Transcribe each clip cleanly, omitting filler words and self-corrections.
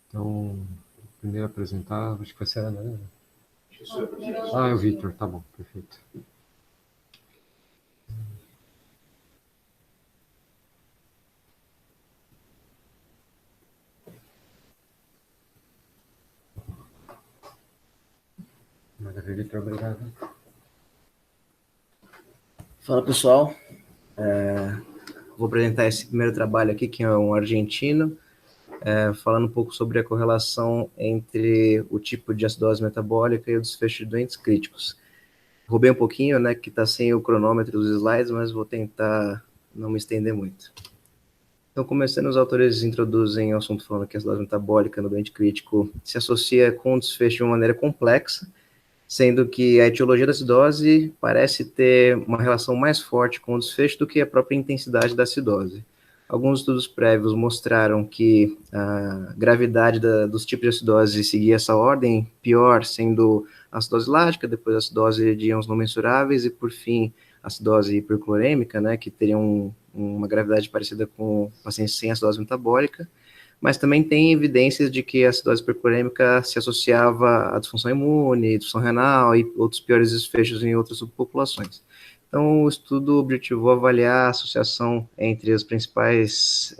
Então, primeiro apresentar, acho que vai ser a Ana, né? Ah, é o Victor, tá bom, perfeito. Maravilha, Victor, obrigado. Fala, pessoal. Vou apresentar esse primeiro trabalho aqui, que é um argentino, falando um pouco sobre a correlação entre o tipo de acidose metabólica e o desfecho de doentes críticos. Roubei um pouquinho, né, que está sem o cronômetro dos slides, mas vou tentar não me estender muito. Então, começando, os autores introduzem o assunto falando que a acidose metabólica no doente crítico se associa com o desfecho de uma maneira complexa, sendo que a etiologia da acidose parece ter uma relação mais forte com o desfecho do que a própria intensidade da acidose. Alguns estudos prévios mostraram que a gravidade dos tipos de acidose seguia essa ordem, pior sendo a acidose lática, depois a acidose de íons não mensuráveis e, por fim, a acidose hiperclorêmica, né, que teriam uma gravidade parecida com pacientes sem acidose metabólica, mas também tem evidências de que a acidose hiperclorêmica se associava à disfunção imune, disfunção renal e outros piores desfechos em outras subpopulações. Então, o estudo objetivou avaliar a associação entre os principais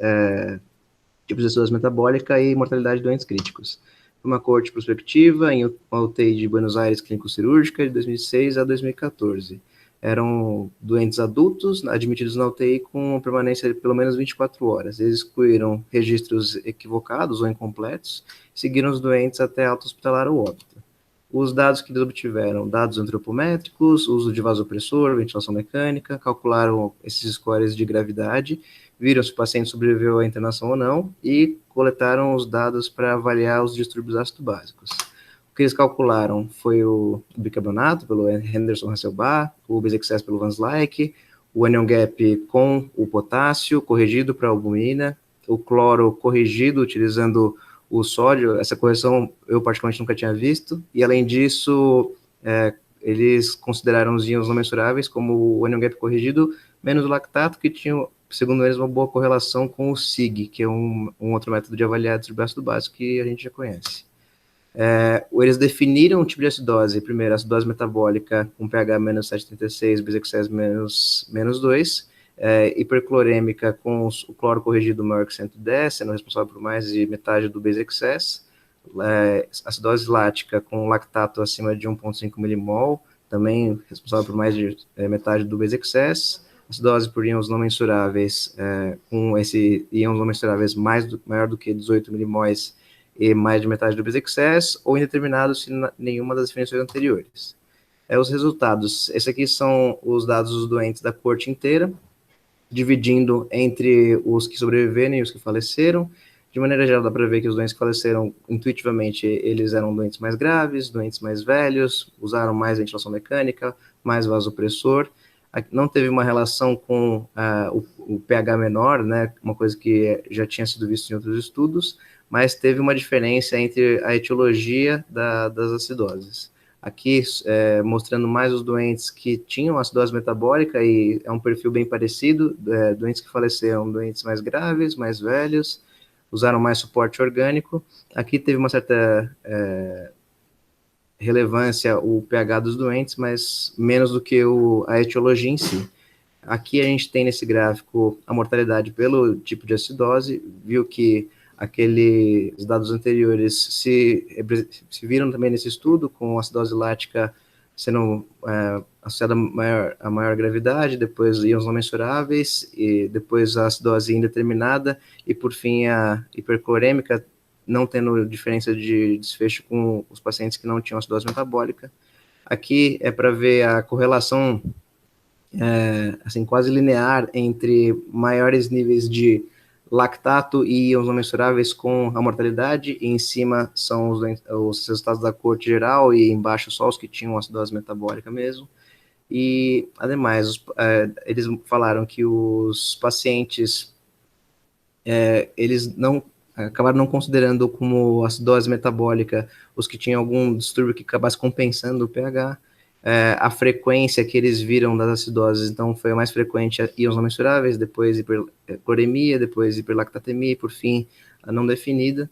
tipos de acidose metabólica e mortalidade de doentes críticos. Uma coorte prospectiva em UTI de Buenos Aires clínico-cirúrgica de 2006 a 2014. Eram doentes adultos admitidos na UTI com permanência de pelo menos 24 horas. Eles excluíram registros equivocados ou incompletos, seguiram os doentes até alta hospitalar ou óbito. Os dados que eles obtiveram, dados antropométricos, uso de vasopressor, ventilação mecânica, calcularam esses scores de gravidade, viram se o paciente sobreviveu à internação ou não e coletaram os dados para avaliar os distúrbios ácido básicos. O que eles calcularam foi o bicarbonato, pelo Henderson Hasselbalch, o Bezeqs pelo Van Slyke, o anion gap com o potássio corrigido para albumina, o cloro corrigido utilizando o sódio. Essa correção eu particularmente nunca tinha visto, e além disso, eles consideraram os íons não mensuráveis como o anion gap corrigido menos o lactato, que tinha, segundo eles, uma boa correlação com o SIG, que é um outro método de avaliar a distribuição ácido básico que a gente já conhece. Eles definiram o tipo de acidose, primeiro, acidose metabólica com pH menos 7,36, Bezeqs menos 2, hiperclorêmica com o cloro corrigido maior que 110, sendo responsável por mais de metade do Bezeqs, acidose lática com lactato acima de 1,5 milimol, também responsável por mais de metade do Bezeqs, acidose por íons não mensuráveis, com esse íons não mensuráveis maior do que 18 milimóis e mais de metade do Bezeqs, ou indeterminado se nenhuma das definições anteriores. Os resultados, esses aqui são os dados dos doentes da coorte inteira, dividindo entre os que sobreviveram e os que faleceram. De maneira geral, dá para ver que os doentes que faleceram, intuitivamente, eles eram doentes mais graves, doentes mais velhos, usaram mais ventilação mecânica, mais vasopressor. Não teve uma relação com o pH menor, né, uma coisa que já tinha sido visto em outros estudos, mas teve uma diferença entre a etiologia das acidoses. Aqui, mostrando mais os doentes que tinham acidose metabólica, e é um perfil bem parecido, doentes que faleceram, doentes mais graves, mais velhos, usaram mais suporte orgânico. Aqui teve uma certa relevância o pH dos doentes, mas menos do que a etiologia em si. Aqui a gente tem nesse gráfico a mortalidade pelo tipo de acidose, viu que aqueles dados anteriores se viram também nesse estudo, com a acidose lática sendo associada a maior gravidade, depois íons não mensuráveis, e depois a acidose indeterminada, e por fim a hiperclorêmica, não tendo diferença de desfecho com os pacientes que não tinham acidose metabólica. Aqui é para ver a correlação assim, quase linear entre maiores níveis de lactato e íons não mensuráveis com a mortalidade, e em cima são os resultados da coorte geral, e embaixo só os que tinham acidose metabólica mesmo. E, ademais, eles falaram que os pacientes, eles acabaram não considerando como acidose metabólica os que tinham algum distúrbio que acabasse compensando o pH. A frequência que eles viram das acidoses, então, foi a mais frequente íons não mensuráveis, depois hipercloremia, depois hiperlactatemia e, por fim, a não definida.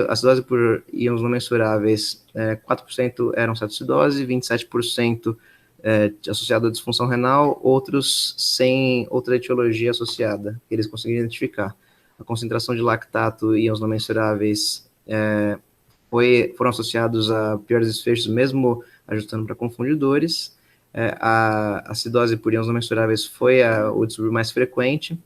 acidose por íons não mensuráveis, 4% eram cetoacidose, 27% associado à disfunção renal, outros sem outra etiologia associada, que eles conseguiram identificar. A concentração de lactato e íons não mensuráveis foram associados a piores desfechos, mesmo ajustando para confundidores. A acidose por íons não mensuráveis foi o distúrbio mais frequente.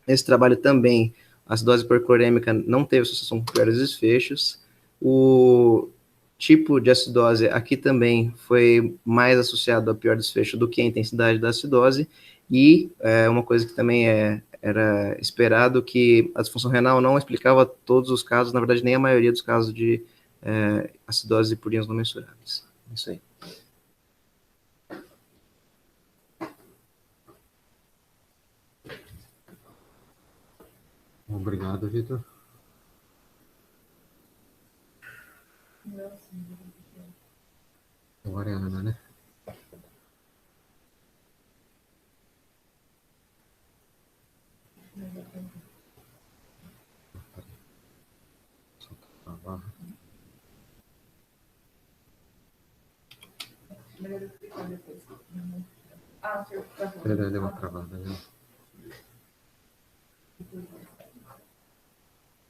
Nesse trabalho também, a acidose hiperclorêmica não teve associação com piores desfechos. O tipo de acidose aqui também foi mais associado a pior desfecho do que a intensidade da acidose, e uma coisa que também era esperado, que a disfunção renal não explicava todos os casos, na verdade nem a maioria dos casos de acidose por íons não mensuráveis. Isso aí. Obrigado, Vitor. Agora é a Ana, né? Só travar. Deu uma travada, né?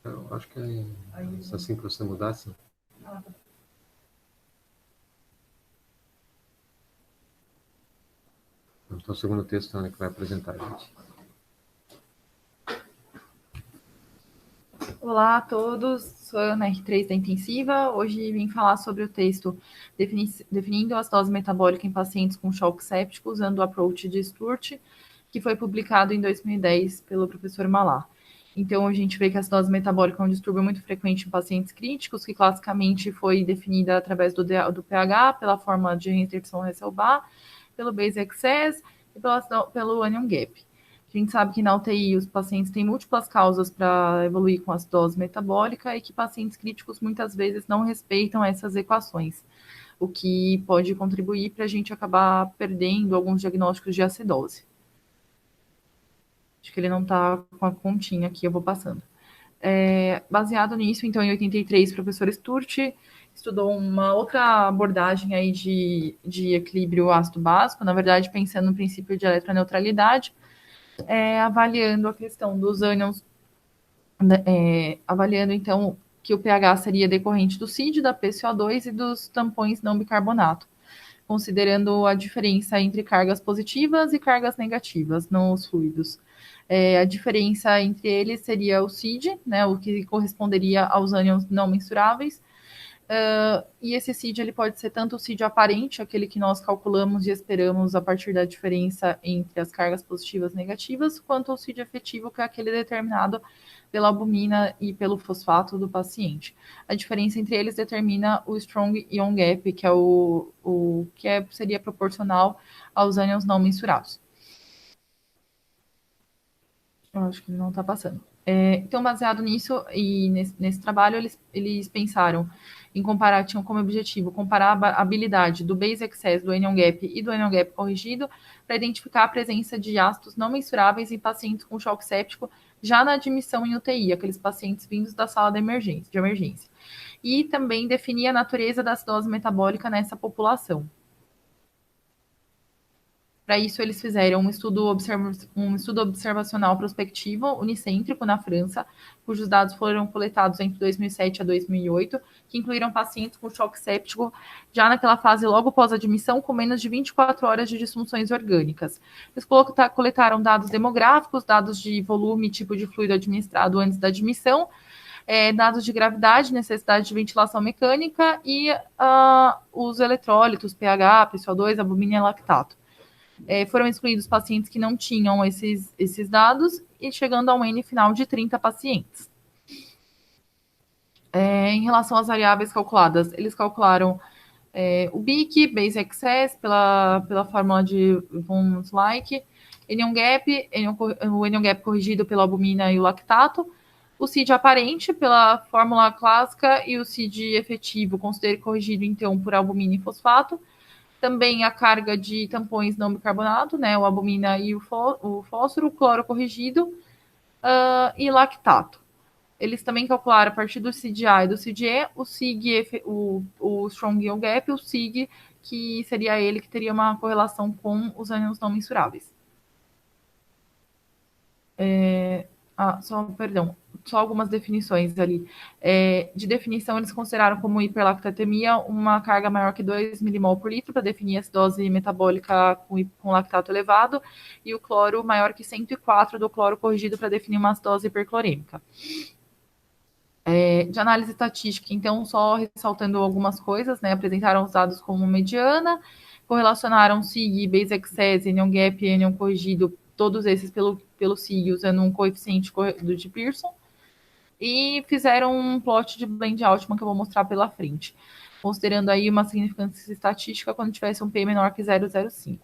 Eu acho que é assim que você mudasse. Então, o segundo texto, Ana, que vai apresentar, gente. Olá a todos, sou a Ana R3 da Intensiva. Hoje vim falar sobre o texto definindo a acidose metabólica em pacientes com choque séptico usando o approach de Sturt, que foi publicado em 2010 pelo professor Malá. Então, a gente vê que a acidose metabólica é um distúrbio muito frequente em pacientes críticos, que classicamente foi definida através do pH, pela forma de reinterdição Hesselbach, pelo base excess e pelo anion gap. A gente sabe que na UTI os pacientes têm múltiplas causas para evoluir com acidose metabólica e que pacientes críticos muitas vezes não respeitam essas equações, o que pode contribuir para a gente acabar perdendo alguns diagnósticos de acidose. Acho que ele não está com a continha aqui, eu vou passando. Baseado nisso, então, em 83, o professor Sturt estudou uma outra abordagem aí de equilíbrio ácido-básico, na verdade, pensando no princípio de eletroneutralidade, avaliando a questão dos ânions, avaliando, então, que o pH seria decorrente do CID, da PCO2 e dos tampões não bicarbonato, considerando a diferença entre cargas positivas e cargas negativas nos fluidos. A diferença entre eles seria o CID, né, o que corresponderia aos ânions não mensuráveis, e esse CID ele pode ser tanto o CID aparente, aquele que nós calculamos e esperamos a partir da diferença entre as cargas positivas e negativas, quanto o CID efetivo, que é aquele determinado pela albumina e pelo fosfato do paciente. A diferença entre eles determina o Strong Ion Gap, que é o que seria proporcional aos ânions não mensurados. Eu acho que ele não está passando. Então, baseado nisso e nesse trabalho, eles pensaram em comparar, tinham como objetivo comparar a habilidade do base excess, do anion gap e do anion gap corrigido para identificar a presença de ácidos não mensuráveis em pacientes com choque séptico já na admissão em UTI, aqueles pacientes vindos da sala de emergência. E também definir a natureza da acidose metabólica nessa população. Para isso, eles fizeram um estudo observacional prospectivo unicêntrico na França, cujos dados foram coletados entre 2007 a 2008, que incluíram pacientes com choque séptico já naquela fase logo pós-admissão, com menos de 24 horas de disfunções orgânicas. Eles coletaram dados demográficos, dados de volume e tipo de fluido administrado antes da admissão, dados de gravidade, necessidade de ventilação mecânica e os eletrólitos, pH, PCO2, albumina e lactato. Foram excluídos pacientes que não tinham esses dados e chegando a um N final de 30 pacientes. Em relação às variáveis calculadas, eles calcularam o BIC, Base Excess, pela fórmula de von Schleich, o anion gap corrigido pela albumina e o lactato, o CID aparente pela fórmula clássica e o CID efetivo, considerado corrigido, então, por albumina e fosfato. Também a carga de tampões não bicarbonato, né, o albumina e o fósforo, o cloro corrigido e lactato. Eles também calcularam a partir do CID-A e do CID-E o SIG, o Strong Yield Gap, o SIG, que seria ele que teria uma correlação com os ânions não mensuráveis. Só algumas definições ali. De definição, eles consideraram como hiperlactatemia uma carga maior que 2 milimol por litro para definir a acidose metabólica com lactato elevado, e o cloro maior que 104 do cloro corrigido para definir uma acidose hiperclorêmica. De análise estatística, então, só ressaltando algumas coisas, né? Apresentaram os dados como mediana, correlacionaram SIG, base excess, anion gap e anion corrigido, todos esses pelo SIG, usando um coeficiente de Pearson, e fizeram um plot de blend Altman que eu vou mostrar pela frente, considerando aí uma significância estatística quando tivesse um P menor que 0,05.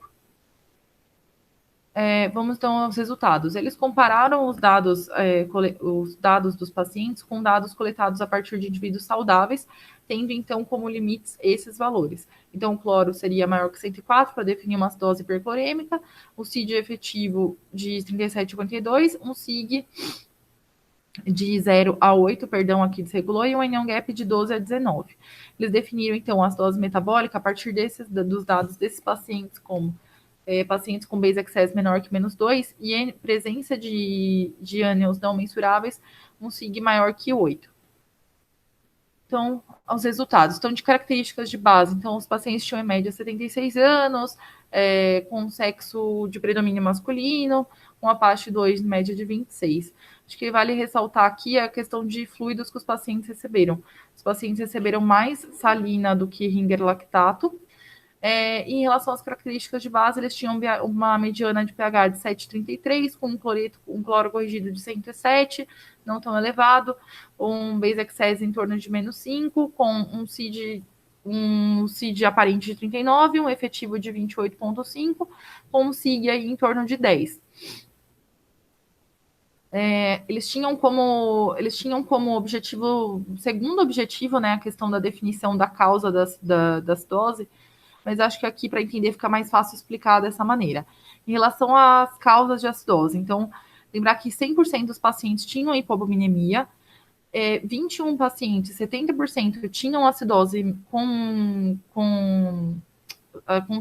Vamos então aos resultados. Eles compararam os dados dos pacientes com dados coletados a partir de indivíduos saudáveis, tendo então como limites esses valores. Então, o cloro seria maior que 104 para definir uma acidose hiperclorêmica, o CID efetivo de 37,52, um SIG de 0 a 8, perdão, aqui desregulou, e um anion gap de 12 a 19. Eles definiram então a acidose metabólica a partir dos dados desses pacientes como pacientes com base excess menor que -2 e presença de ânions não mensuráveis, um SIG maior que 8. Então, os resultados. Então, de características de base. Então, os pacientes tinham em média 76 anos, com sexo de predomínio masculino, com a PASH 2 em média de 26. Acho que vale ressaltar aqui a questão de fluidos que os pacientes receberam. Os pacientes receberam mais salina do que Ringer lactato. Em relação às características de base, eles tinham uma mediana de pH de 7,33, com um cloro corrigido de 107, não tão elevado, um base excess em torno de -5, com um CID aparente de 39, um efetivo de 28,5, com um SIG aí em torno de 10. Eles tinham como objetivo, segundo objetivo, né, a questão da definição da causa da acidose, mas acho que aqui, para entender, fica mais fácil explicar dessa maneira. Em relação às causas de acidose, então, lembrar que 100% dos pacientes tinham hipobuminemia, 21 pacientes, 70%, tinham acidose com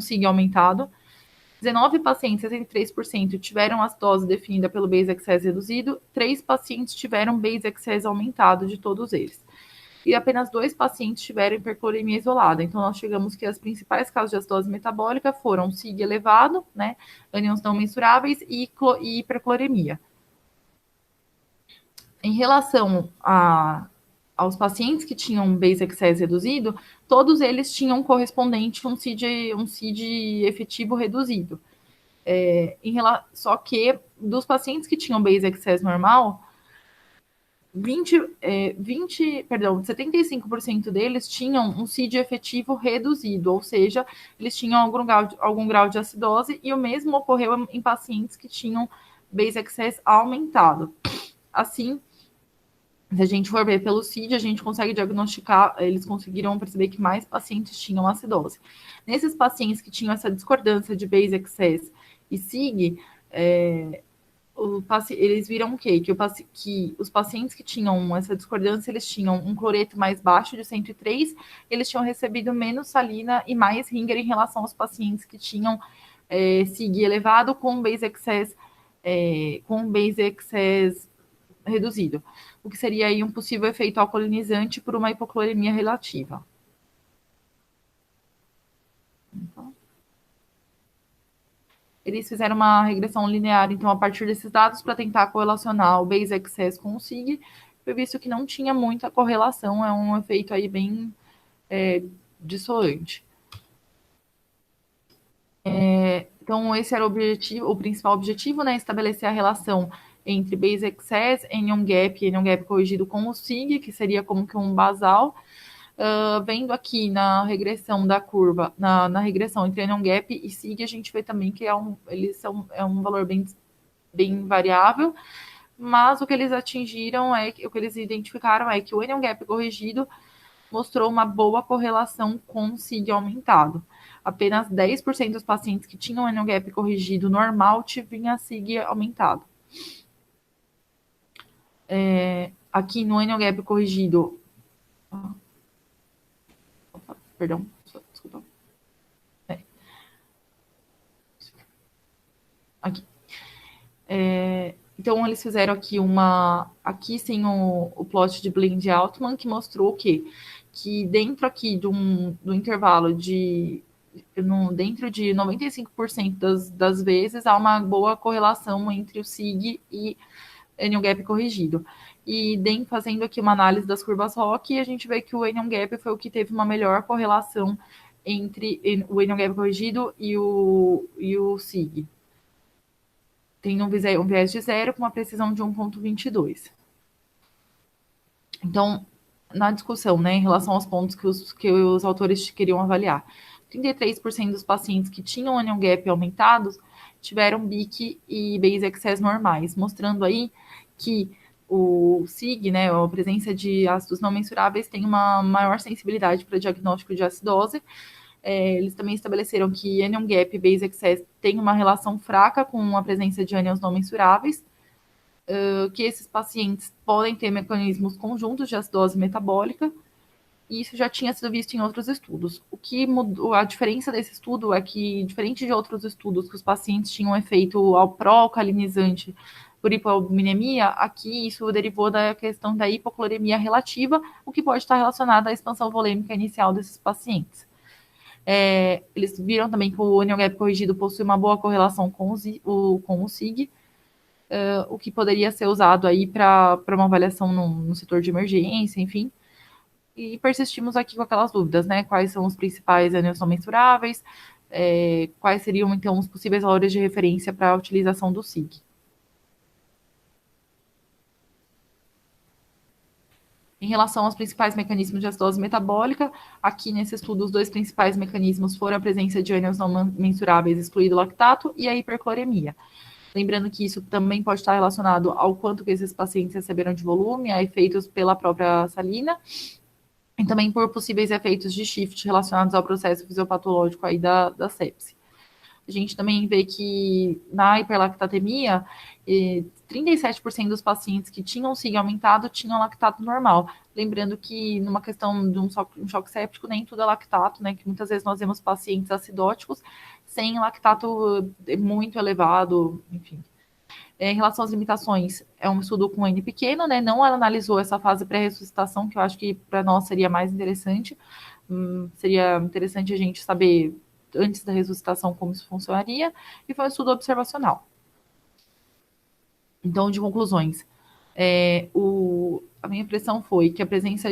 SIG aumentado, 19 pacientes, 63%, tiveram acidose definida pelo base excess reduzido, 3 pacientes tiveram base excess aumentado de todos eles. E apenas 2 pacientes tiveram hipercloремia isolada. Então, nós chegamos que as principais causas de acidose metabólica foram SIG elevado, né, ânions não mensuráveis e hipercloremia. Em relação aos pacientes que tinham base excess reduzido, todos eles tinham correspondente um CID efetivo reduzido. Só que dos pacientes que tinham base excess normal, 75% deles tinham um CID efetivo reduzido, ou seja, eles tinham algum grau de acidose, e o mesmo ocorreu em pacientes que tinham base excess aumentado. Assim, se a gente for ver pelo CID, a gente consegue diagnosticar, eles conseguiram perceber que mais pacientes tinham acidose. Nesses pacientes que tinham essa discordância de base excess e SIG, eles viram o quê? Que os pacientes que tinham essa discordância, eles tinham um cloreto mais baixo de 103, eles tinham recebido menos salina e mais Ringer em relação aos pacientes que tinham SIG elevado com base excess reduzido, o que seria aí um possível efeito alcolinizante por uma hipocloremia relativa. Então, eles fizeram uma regressão linear, então, a partir desses dados, para tentar correlacionar o base excess com o SIG, foi visto que não tinha muita correlação, é um efeito aí bem dissolante. Então, esse era o principal objetivo, né? Estabelecer a relação entre base excess, anion gap corrigido com o SIG, que seria como que um basal. Vendo aqui na regressão da curva, na regressão entre anion gap e SIG, a gente vê também que é um valor bem variável, mas o que eles atingiram o que eles identificaram é que o anion gap corrigido mostrou uma boa correlação com o SIG aumentado. Apenas 10% dos pacientes que tinham anion gap corrigido normal tinham SIG aumentado. aqui no annual gap corrigido... Opa, perdão, desculpa. Aqui. Então, eles fizeram aqui aqui sem o plot de Blind Altman, que mostrou o quê? Que dentro aqui do intervalo dentro de 95% das vezes, há uma boa correlação entre o SIG e annual gap corrigido. E fazendo aqui uma análise das curvas ROC, a gente vê que o annual gap foi o que teve uma melhor correlação entre o annual gap corrigido e o SIG. Tem um viés de 0 com uma precisão de 1,22. Então, na discussão, né, em relação aos pontos que os autores queriam avaliar, 33% dos pacientes que tinham annual gap aumentados tiveram BIC e base excess normais, mostrando aí que o SIG, né, a presença de ácidos não mensuráveis, tem uma maior sensibilidade para diagnóstico de acidose. Eles também estabeleceram que anion gap e base excess tem uma relação fraca com a presença de ânions não mensuráveis, que esses pacientes podem ter mecanismos conjuntos de acidose metabólica, e isso já tinha sido visto em outros estudos. O que mudou, a diferença desse estudo é que, diferente de outros estudos que os pacientes tinham efeito pró-alcalinizante por hipoaminemia, aqui isso derivou da questão da hipocloремia relativa, o que pode estar relacionado à expansão volêmica inicial desses pacientes. Eles viram também que o annual gap corrigido possui uma boa correlação com o SIG, o que poderia ser usado aí para uma avaliação no setor de emergência, enfim. E persistimos aqui com aquelas dúvidas, né? Quais são os principais ânions não mensuráveis, quais seriam, então, os possíveis valores de referência para a utilização do SIG. Em relação aos principais mecanismos de acidose metabólica, aqui nesse estudo os dois principais mecanismos foram a presença de ânions não mensuráveis, excluído o lactato, e a hipercloremia. Lembrando que isso também pode estar relacionado ao quanto que esses pacientes receberam de volume, a efeitos pela própria salina, e também por possíveis efeitos de shift relacionados ao processo fisiopatológico aí da sepse. A gente também vê que na hiperlactatemia, 37% dos pacientes que tinham SIG aumentado tinham lactato normal. Lembrando que numa questão de um choque séptico, nem tudo é lactato, né? Que muitas vezes nós vemos pacientes acidóticos sem lactato muito elevado, enfim. Em relação às limitações, é um estudo com N pequeno, né? Não analisou essa fase pré-ressuscitação, que eu acho que para nós seria mais interessante. Seria interessante a gente saber antes da ressuscitação como isso funcionaria, e foi um estudo observacional. Então, de conclusões, a minha impressão foi que a presença,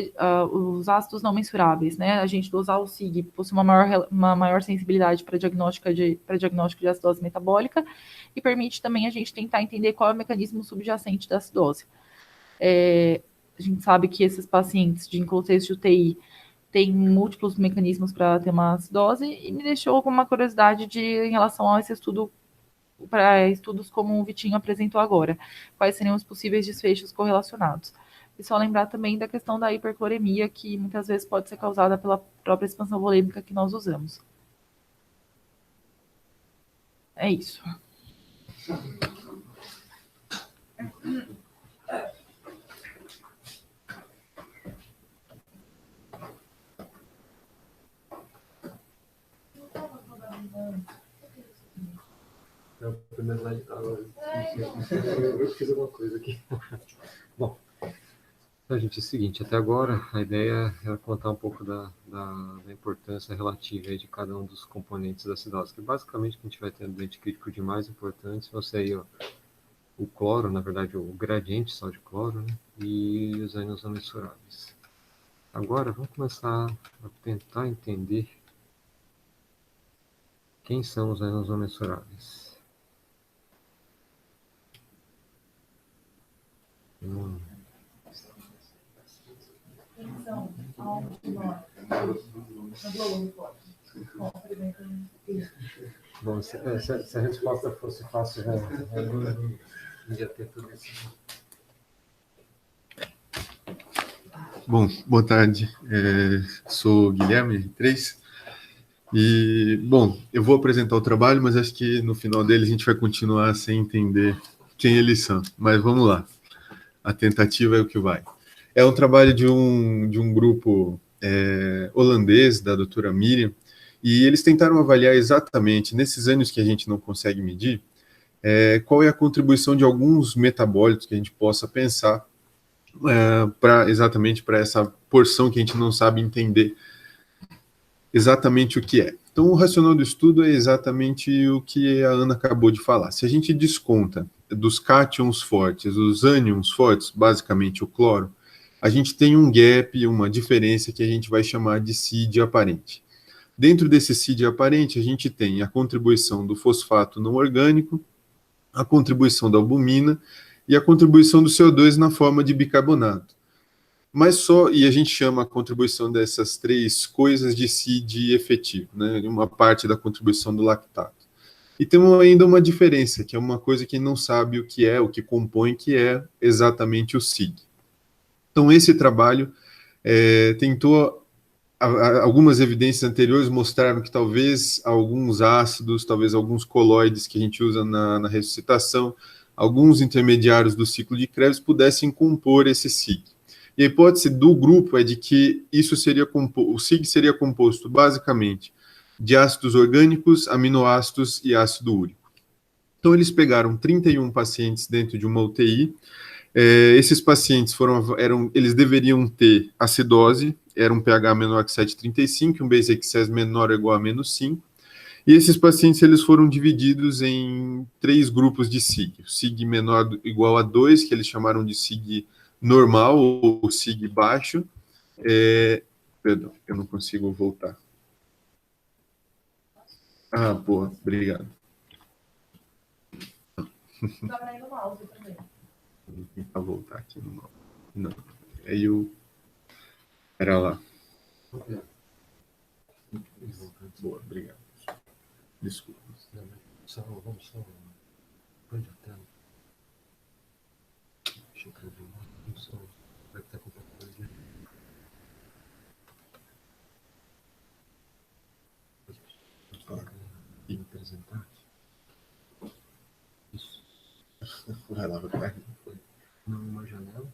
os ácidos não mensuráveis, né, a gente dosar o SIG possui uma maior sensibilidade para diagnóstico de acidose metabólica, e permite também a gente tentar entender qual é o mecanismo subjacente da acidose. A gente sabe que esses pacientes em contexto de UTI tem múltiplos mecanismos para ter uma acidose, e me deixou com uma curiosidade em relação a esse estudo, para estudos como o Vitinho apresentou agora, quais seriam os possíveis desfechos correlacionados. E só lembrar também da questão da hipercloremia, que muitas vezes pode ser causada pela própria expansão volêmica que nós usamos. É isso. Eu fiz alguma coisa aqui. Bom, então, gente, é o seguinte, até agora a ideia era contar um pouco da importância relativa aí de cada um dos componentes da acidose, que basicamente a gente vai ter um dente crítico de mais importantes, você aí, ó, o cloro, na verdade, o gradiente só de cloro, né, e os ânions não mensuráveis. Agora, vamos começar a tentar entender quem são os ânions não mensuráveis. Bom, se a resposta fosse fácil, já ia ter tudo isso. Bom, boa tarde. Sou Guilherme, R3. E, bom, eu vou apresentar o trabalho, mas acho que no final dele a gente vai continuar sem entender quem eles são. Mas vamos lá. a tentativa é o que vai. É um trabalho de um grupo holandês, da doutora Miriam, e eles tentaram avaliar exatamente, nesses anos que a gente não consegue medir, qual é a contribuição de alguns metabólitos que a gente possa pensar exatamente para essa porção que a gente não sabe entender exatamente o que é. Então, o racional do estudo é exatamente o que a Ana acabou de falar. Se a gente desconta dos cátions fortes, os ânions fortes, basicamente o cloro, a gente tem um gap, uma diferença que a gente vai chamar de CID aparente. Dentro desse CID aparente, a gente tem a contribuição do fosfato não orgânico, a contribuição da albumina e a contribuição do CO2 na forma de bicarbonato. E a gente chama a contribuição dessas três coisas de CID efetivo, né? Uma parte da contribuição do lactato. E tem ainda uma diferença, que é uma coisa que não sabe o que compõe, que é exatamente o CID. Então, esse trabalho tentou, algumas evidências anteriores mostraram que talvez alguns ácidos, talvez alguns colóides que a gente usa na ressuscitação, alguns intermediários do ciclo de Krebs pudessem compor esse CID. E a hipótese do grupo é de que o CIG seria composto basicamente de ácidos orgânicos, aminoácidos e ácido úrico. Então, eles pegaram 31 pacientes dentro de uma UTI. Esses pacientes eles deveriam ter acidose, era um pH menor que 7,35, um base excess menor ou igual a -5. E esses pacientes eles foram divididos em 3 grupos de SIG. O SIG menor ou igual a 2, que eles chamaram de SIG normal ou SIG baixo. Perdão, eu não consigo voltar. Ah, boa, obrigado. Tá no mouse também. Vou tentar voltar aqui no mouse. Não, aí eu... Era lá. Boa, obrigado. Desculpa. Vamos só... Onde a tela? Deixa eu ver. Vai estar com qualquer coisa. E apresentar. Isso. Vai lá, vai. Não, uma janela.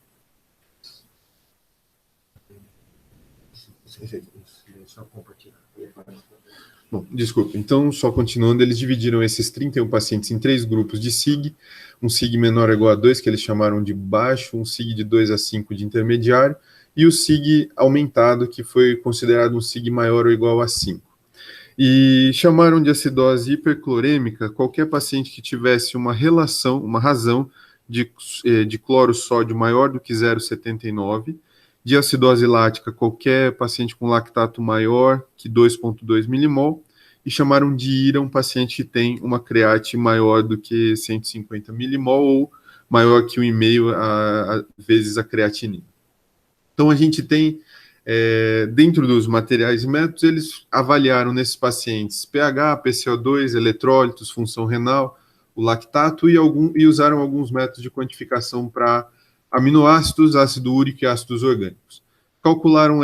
Só compartilhar. Bom, desculpa. Então, só continuando, eles dividiram esses 31 pacientes em 3 grupos de SIG, um SIG menor ou igual a 2, que eles chamaram de baixo, um SIG de 2 a 5 de intermediário, e o SIG aumentado, que foi considerado um SIG maior ou igual a 5. E chamaram de acidose hiperclorêmica qualquer paciente que tivesse uma razão de cloro-sódio maior do que 0,79, de acidose lática qualquer paciente com lactato maior que 2,2 milimol, e chamaram de IRA um paciente que tem uma create maior do que 150 milimol ou maior que 1,5 vezes a creatinina. Então, a gente tem, dentro dos materiais e métodos, eles avaliaram nesses pacientes pH, PCO2, eletrólitos, função renal, o lactato e usaram alguns métodos de quantificação para aminoácidos, ácido úrico e ácidos orgânicos. Calcularam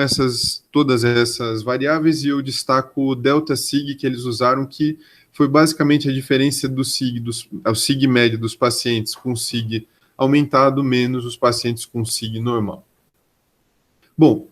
todas essas variáveis e eu destaco o delta SIG que eles usaram, que foi basicamente a diferença do SIG, o SIG médio dos pacientes com SIG aumentado menos os pacientes com SIG normal. Bom,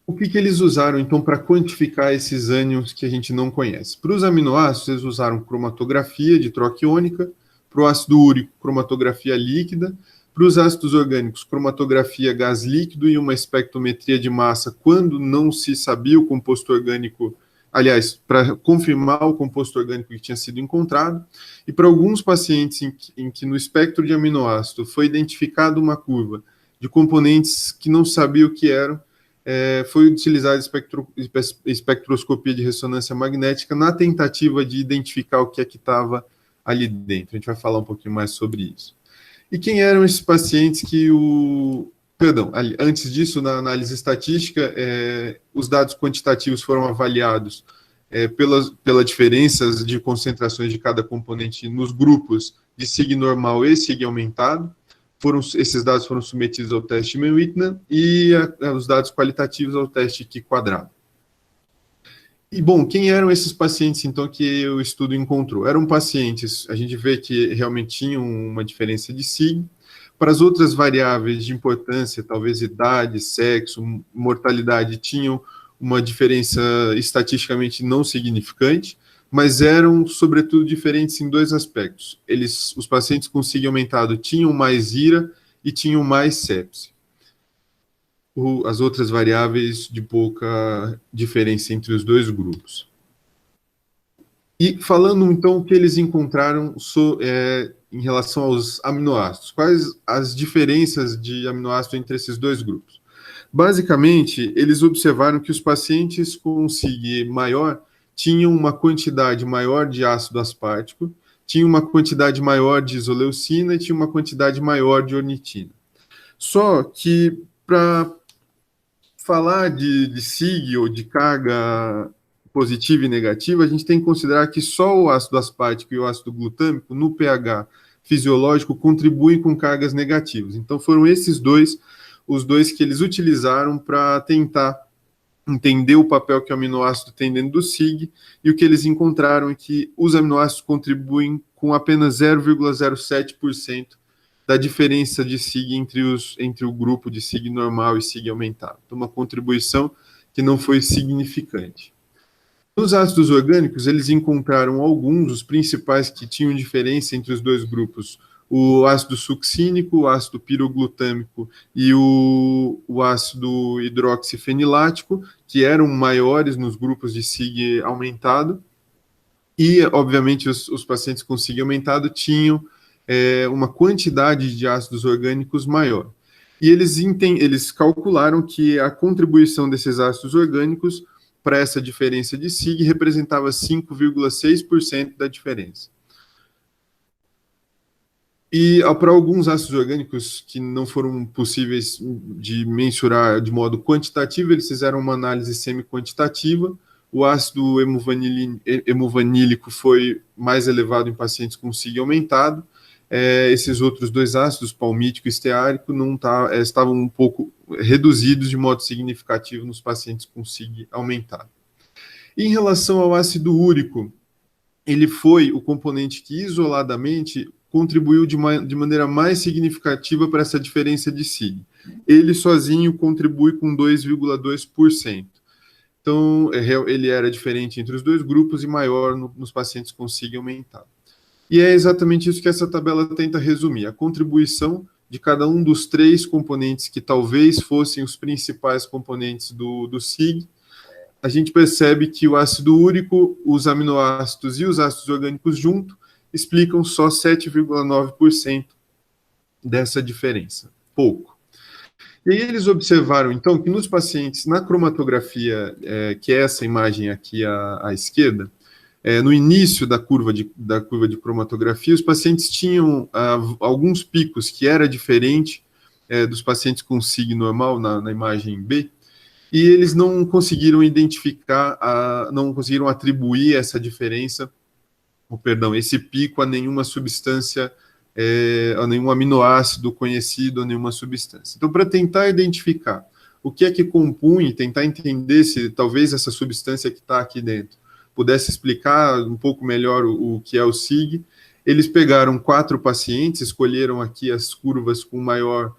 o que eles usaram, então, para quantificar esses ânions que a gente não conhece? Para os aminoácidos, eles usaram cromatografia de troca iônica, para o ácido úrico, cromatografia líquida, para os ácidos orgânicos, cromatografia gás líquido e uma espectrometria de massa quando não se sabia o composto orgânico, aliás, para confirmar o composto orgânico que tinha sido encontrado, e para alguns pacientes em que no espectro de aminoácido foi identificada uma curva de componentes que não sabia o que eram, foi utilizada espectroscopia de ressonância magnética na tentativa de identificar o que é que estava ali dentro. A gente vai falar um pouquinho mais sobre isso. E quem eram esses pacientes que antes disso, na análise estatística, os dados quantitativos foram avaliados pela diferenças de concentrações de cada componente nos grupos de SIG normal e SIG aumentado. Esses dados foram submetidos ao teste Mann-Whitney e os dados qualitativos ao teste Q quadrado. E, bom, quem eram esses pacientes, então, que o estudo encontrou? Eram pacientes, a gente vê que realmente tinham uma diferença de SIG. Para as outras variáveis de importância, talvez idade, sexo, mortalidade, tinham uma diferença estatisticamente não significante, mas eram, sobretudo, diferentes em dois aspectos. Os pacientes com SIG aumentado tinham mais IRA e tinham mais sepse. As outras variáveis de pouca diferença entre os dois grupos. E falando, então, o que eles encontraram em relação aos aminoácidos. Quais as diferenças de aminoácidos entre esses dois grupos? Basicamente, eles observaram que os pacientes com SIG maior tinham uma quantidade maior de ácido aspartico, tinham uma quantidade maior de isoleucina e tinham uma quantidade maior de ornitina. Só que, para falar de SIG ou de carga positiva e negativa, a gente tem que considerar que só o ácido aspartico e o ácido glutâmico, no pH fisiológico, contribuem com cargas negativas. Então, foram esses dois, os dois que eles utilizaram para tentar entender o papel que o aminoácido tem dentro do SIG, e o que eles encontraram é que os aminoácidos contribuem com apenas 0,07% da diferença de SIG entre o grupo de SIG normal e SIG aumentado. Então, uma contribuição que não foi significante. Nos ácidos orgânicos, eles encontraram alguns, os principais que tinham diferença entre os dois grupos, o ácido succínico, o ácido piroglutâmico e o ácido hidroxifenilático, que eram maiores nos grupos de SIG aumentado, e, obviamente, os pacientes com SIG aumentado tinham uma quantidade de ácidos orgânicos maior. E eles calcularam que a contribuição desses ácidos orgânicos para essa diferença de SIG representava 5,6% da diferença. E para alguns ácidos orgânicos que não foram possíveis de mensurar de modo quantitativo, eles fizeram uma análise semi-quantitativa. O ácido hemovanílico foi mais elevado em pacientes com SIG aumentado. Esses outros dois ácidos, palmítico e esteárico, estavam um pouco reduzidos de modo significativo nos pacientes com SIG aumentado. Em relação ao ácido úrico, ele foi o componente que isoladamente contribuiu de maneira mais significativa para essa diferença de SIG. Ele sozinho contribui com 2,2%. Então, ele era diferente entre os dois grupos e maior nos pacientes com SIG aumentado. E é exatamente isso que essa tabela tenta resumir, a contribuição de cada um dos três componentes que talvez fossem os principais componentes do SIG. A gente percebe que o ácido úrico, os aminoácidos e os ácidos orgânicos juntos explicam só 7,9% dessa diferença, pouco. E aí eles observaram, então, que nos pacientes, na cromatografia, que é essa imagem aqui à esquerda, no início da curva de cromatografia, os pacientes tinham alguns picos que era diferente dos pacientes com SIG normal, na imagem B, e eles não conseguiram identificar, não conseguiram atribuir essa diferença, esse pico a nenhuma substância, a nenhum aminoácido conhecido, a nenhuma substância. Então, para tentar identificar o que é que compunha, tentar entender se talvez essa substância que está aqui dentro pudesse explicar um pouco melhor o que é o SIG, eles pegaram 4 pacientes, escolheram aqui as curvas com maior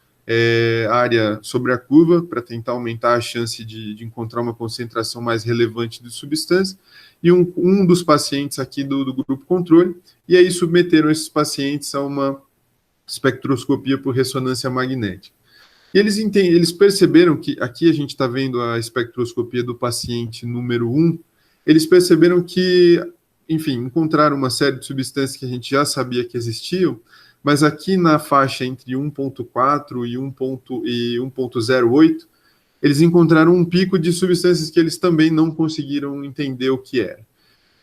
área sobre a curva, para tentar aumentar a chance de encontrar uma concentração mais relevante de substância, e um dos pacientes aqui do grupo controle, e aí submeteram esses pacientes a uma espectroscopia por ressonância magnética. E eles perceberam que, aqui a gente está vendo a espectroscopia do paciente número 1, eles perceberam que, enfim, encontraram uma série de substâncias que a gente já sabia que existiam, mas aqui na faixa entre 1,4 e 1,08, eles encontraram um pico de substâncias que eles também não conseguiram entender o que era.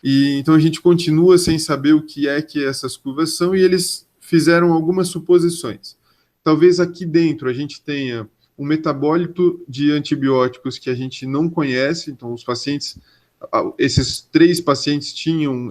E então a gente continua sem saber o que é que essas curvas são, e eles fizeram algumas suposições. Talvez aqui dentro a gente tenha um metabólito de antibióticos que a gente não conhece, então esses 3 pacientes tinham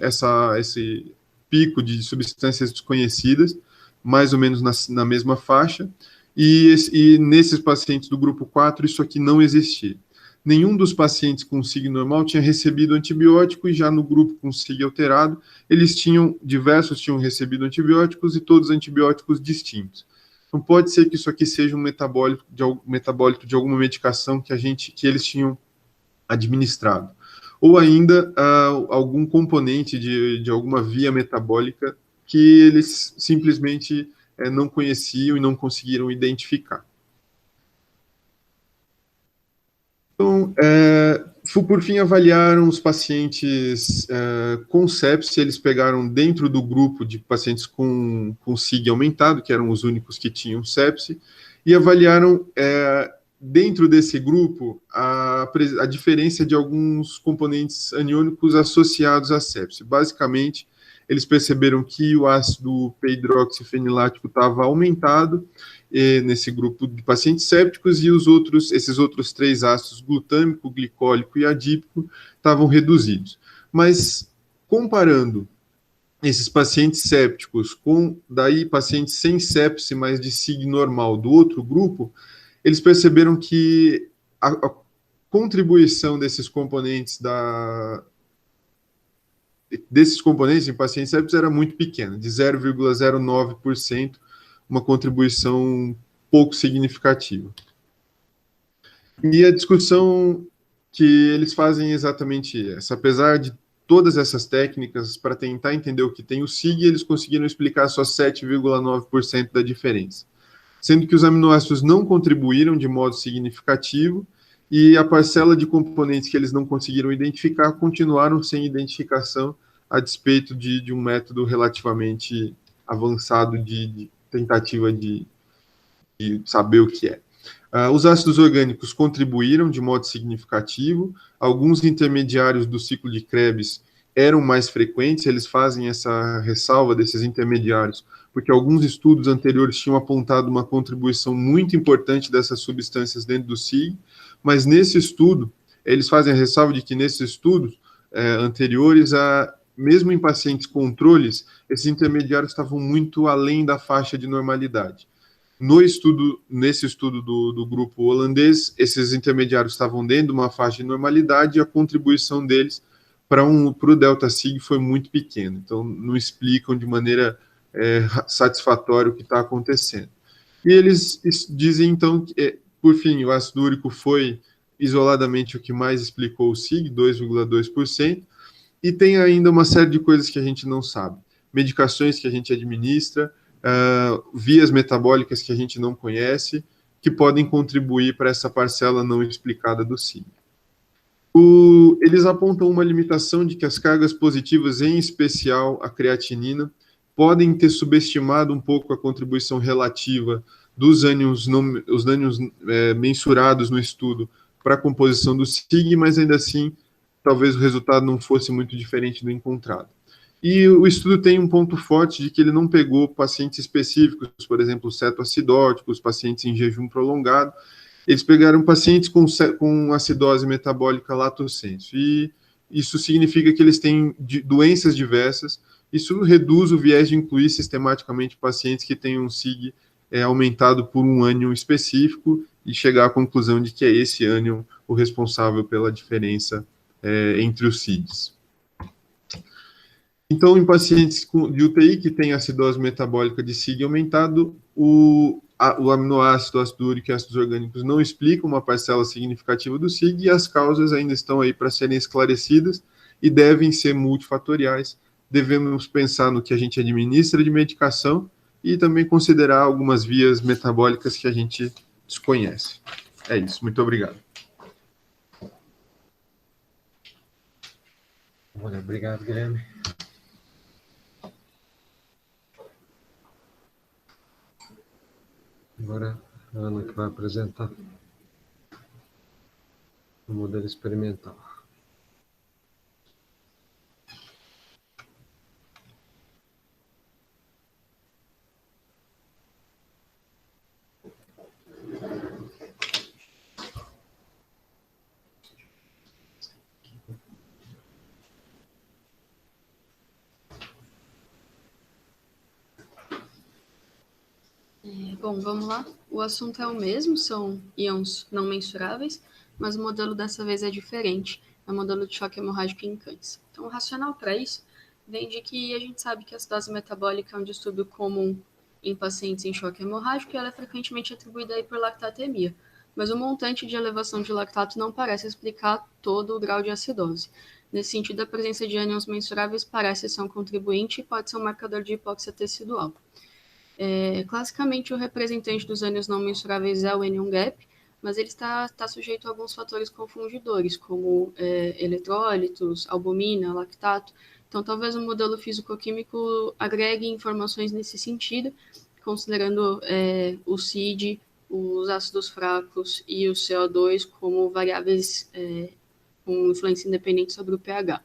esse pico de substâncias desconhecidas, mais ou menos na mesma faixa, e nesses pacientes do grupo 4 isso aqui não existia. nenhum dos pacientes com SIG normal tinha recebido antibiótico, e já no grupo com SIG alterado, diversos tinham recebido antibióticos e todos antibióticos distintos. Então pode ser que isso aqui seja um metabólito de alguma medicação que eles tinham administrado, ou ainda algum componente de alguma via metabólica que eles simplesmente não conheciam e não conseguiram identificar. Então, por fim, avaliaram os pacientes com sepse. Eles pegaram dentro do grupo de pacientes com SIG aumentado, que eram os únicos que tinham sepse, e avaliaram dentro desse grupo a diferença de alguns componentes aniônicos associados à sepse. Basicamente, eles perceberam que o ácido p-hidroxifenilático estava aumentado nesse grupo de pacientes sépticos, e esses outros 3 ácidos, glutâmico, glicólico e adípico, estavam reduzidos. Mas, comparando esses pacientes sépticos com, pacientes sem sepse, mas de SIG normal do outro grupo, eles perceberam que a contribuição desses componentes em pacientes sepsis era muito pequena, de 0,09%, uma contribuição pouco significativa. E a discussão que eles fazem é exatamente essa. Apesar de todas essas técnicas para tentar entender o que tem o SIG, eles conseguiram explicar só 7,9% da diferença, sendo que os aminoácidos não contribuíram de modo significativo, e a parcela de componentes que eles não conseguiram identificar continuaram sem identificação, a despeito de um método relativamente avançado de tentativa de saber o que é. Os ácidos orgânicos contribuíram de modo significativo. Alguns intermediários do ciclo de Krebs eram mais frequentes. Eles fazem essa ressalva desses intermediários, porque alguns estudos anteriores tinham apontado uma contribuição muito importante dessas substâncias dentro do SIG, mas nesse estudo, eles fazem a ressalva de que nesses estudos anteriores, mesmo em pacientes controles, esses intermediários estavam muito além da faixa de normalidade. Nesse estudo do grupo holandês, esses intermediários estavam dentro de uma faixa de normalidade, e a contribuição deles para o delta-SIG foi muito pequena. Então, não explicam de maneira satisfatória o que está acontecendo. E eles dizem, então, que, por fim, o ácido úrico foi isoladamente o que mais explicou o SIG, 2,2%, e tem ainda uma série de coisas que a gente não sabe. Medicações que a gente administra, vias metabólicas que a gente não conhece, que podem contribuir para essa parcela não explicada do SIG. Eles apontam uma limitação de que as cargas positivas, em especial a creatinina, podem ter subestimado um pouco a contribuição relativa dos ânions mensurados no estudo para a composição do SIG, mas ainda assim, talvez o resultado não fosse muito diferente do encontrado. E o estudo tem um ponto forte de que ele não pegou pacientes específicos, por exemplo, cetoacidóticos, pacientes em jejum prolongado. Eles pegaram pacientes com acidose metabólica lato sensu, e isso significa que eles têm doenças diversas. Isso reduz o viés de incluir sistematicamente pacientes que tenham um SIG aumentado por um ânion específico, e chegar à conclusão de que é esse ânion o responsável pela diferença entre os SIGs. Então, em pacientes de UTI que têm acidose metabólica de SIG aumentado, o aminoácido, ácido úrico e ácidos orgânicos não explicam uma parcela significativa do SIG, e as causas ainda estão aí para serem esclarecidas e devem ser multifatoriais. Devemos pensar no que a gente administra de medicação e também considerar algumas vias metabólicas que a gente desconhece. É isso. Muito obrigado. Olha, obrigado, Guilherme. Agora a Ana que vai apresentar o modelo experimental. Bom, vamos lá. O assunto é o mesmo, são íons não mensuráveis. mas o modelo dessa vez é diferente, é o modelo de choque hemorrágico em cães. Então, o racional para isso vem de que a gente sabe que a acidose metabólica é um distúrbio comum em pacientes em choque hemorrágico e ela é frequentemente atribuída à hiperlactatemia, mas o montante de elevação de lactato não parece explicar todo o grau de acidose. Nesse sentido, a presença de ânions mensuráveis parece ser um contribuinte e pode ser um marcador de hipóxia tecidual. Classicamente, o representante dos ânions não mensuráveis é o anion gap, mas ele está sujeito a alguns fatores confundidores, como eletrólitos, albumina, lactato. Então, talvez o modelo físico-químico agregue informações nesse sentido, considerando o CID, os ácidos fracos e o CO2 como variáveis com influência independente sobre o pH.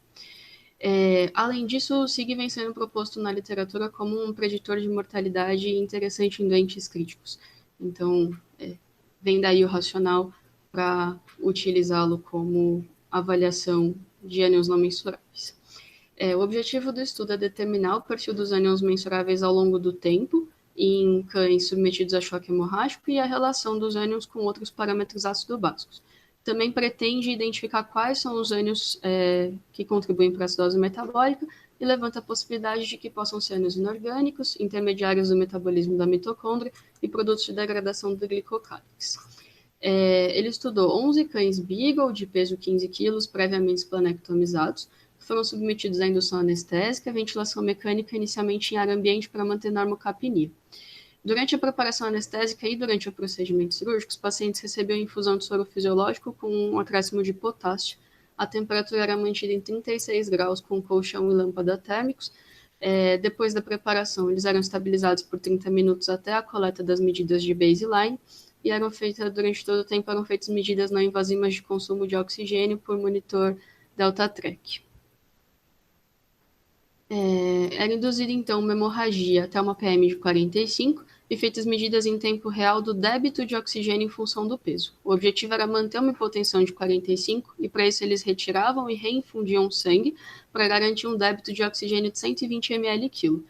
Além disso, o SIG vem sendo proposto na literatura como um preditor de mortalidade interessante em doentes críticos. Então, vem daí o racional para utilizá-lo como avaliação de ânions não mensuráveis. O objetivo do estudo é determinar o perfil dos ânions mensuráveis ao longo do tempo em cães submetidos a choque hemorrágico e a relação dos ânions com outros parâmetros ácido-básicos. Também pretende identificar quais são os ânions que contribuem para a acidose metabólica e levanta a possibilidade de que possam ser ânions inorgânicos, intermediários do metabolismo da mitocôndria e produtos de degradação do glicocálix. Ele estudou 11 cães Beagle de peso 15 kg previamente esplanectomizados, que foram submetidos à indução anestésica e ventilação mecânica inicialmente em ar ambiente para manter normocapnia. Durante a preparação anestésica e durante o procedimento cirúrgico, os pacientes recebiam infusão de soro fisiológico com um acréscimo de potássio. A temperatura era mantida em 36 graus com colchão e lâmpada térmicos. Depois da preparação, eles eram estabilizados por 30 minutos até a coleta das medidas de baseline e eram feitas, durante todo o tempo, eram feitas medidas não invasivas de consumo de oxigênio por monitor Delta-Trek. Era induzida, então, uma hemorragia até uma PM de 45 e feitas medidas em tempo real do débito de oxigênio em função do peso. O objetivo era manter uma hipotensão de 45 e, para isso, eles retiravam e reinfundiam sangue para garantir um débito de oxigênio de 120 ml/kg.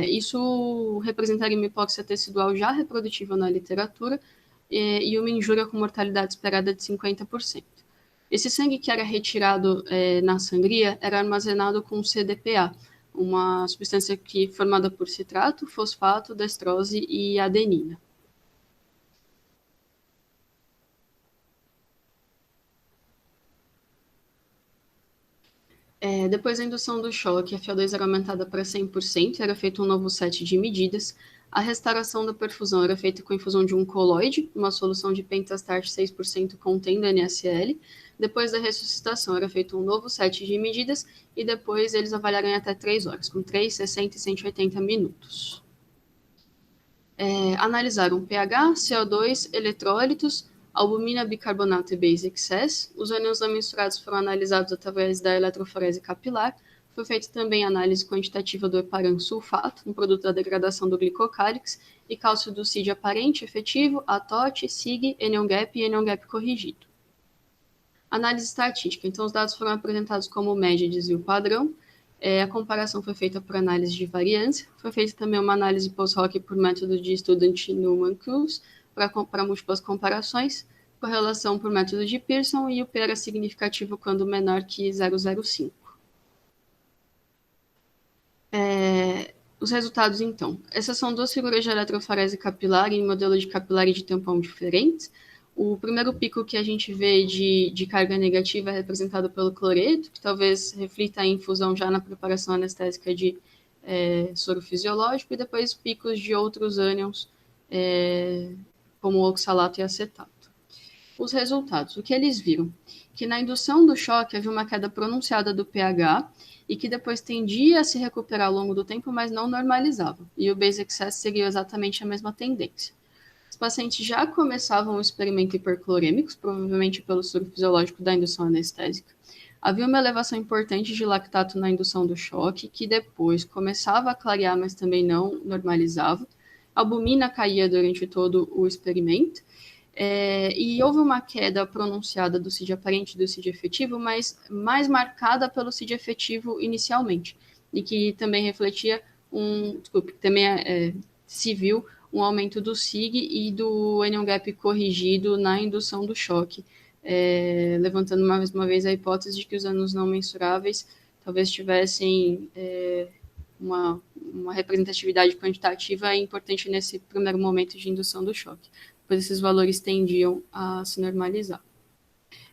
Isso representaria uma hipóxia tecidual já reprodutível na literatura e uma injúria com mortalidade esperada de 50%. Esse sangue que era retirado na sangria era armazenado com CDPA, uma substância formada por citrato, fosfato, destrose e adenina. Depois da indução do choque, a FiO2 era aumentada para 100% e era feito um novo set de medidas. A restauração da perfusão era feita com a infusão de um coloide, uma solução de pentastar 6% contendo NaCl. Depois da ressuscitação, era feito um novo set de medidas e depois eles avaliaram em até 3 horas, com 3, 60 e 180 minutos. Analisaram pH, CO2, eletrólitos, albumina, bicarbonato e base excess. Os ânions não mensurados foram analisados através da eletroforese capilar. Foi feita também análise quantitativa do heparan sulfato, um produto da degradação do glicocálix, e cálcio do CID aparente, efetivo, ATOT, SIG, anion gap e anion gap corrigido. Análise estatística. Então, os dados foram apresentados como média de desvio padrão. A comparação foi feita por análise de variância. Foi feita também uma análise post-hoc por método de Student-Newman-Cruz para múltiplas comparações, correlação por método de Pearson e o P era significativo quando menor que 0,05. Os resultados, então. Essas são 2 figuras de eletroforese capilar em modelo de capilar e de tampão diferentes. O primeiro pico que a gente vê de carga negativa é representado pelo cloreto, que talvez reflita a infusão já na preparação anestésica de soro fisiológico, e depois picos de outros ânions, como o oxalato e acetato. Os resultados, o que eles viram? Que na indução do choque havia uma queda pronunciada do pH e que depois tendia a se recuperar ao longo do tempo, mas não normalizava. E o base excess seguiu exatamente a mesma tendência. Os pacientes já começavam o experimento hiperclorêmicos, provavelmente pelo soro fisiológico da indução anestésica. Havia uma elevação importante de lactato na indução do choque, que depois começava a clarear, mas também não normalizava. A albumina caía durante todo o experimento. E houve uma queda pronunciada do CID aparente e do CID efetivo, mas mais marcada pelo CID efetivo inicialmente, e que também refletia se viu um aumento do SIG e do anion gap corrigido na indução do choque, levantando mais uma vez a hipótese de que os ânions não mensuráveis talvez tivessem uma representatividade quantitativa importante nesse primeiro momento de indução do choque, pois esses valores tendiam a se normalizar.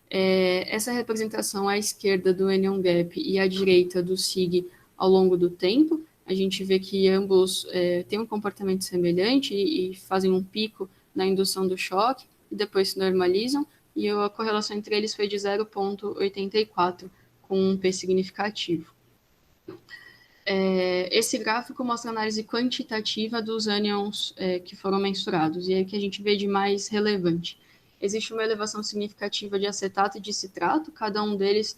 Essa representação à esquerda do anion gap e à direita do SIG ao longo do tempo, a gente vê que ambos têm um comportamento semelhante e fazem um pico na indução do choque e depois se normalizam, e a correlação entre eles foi de 0,84, com um P significativo. Esse gráfico mostra a análise quantitativa dos ânions que foram mensurados, e é o que a gente vê de mais relevante. Existe uma elevação significativa de acetato e de citrato, cada um deles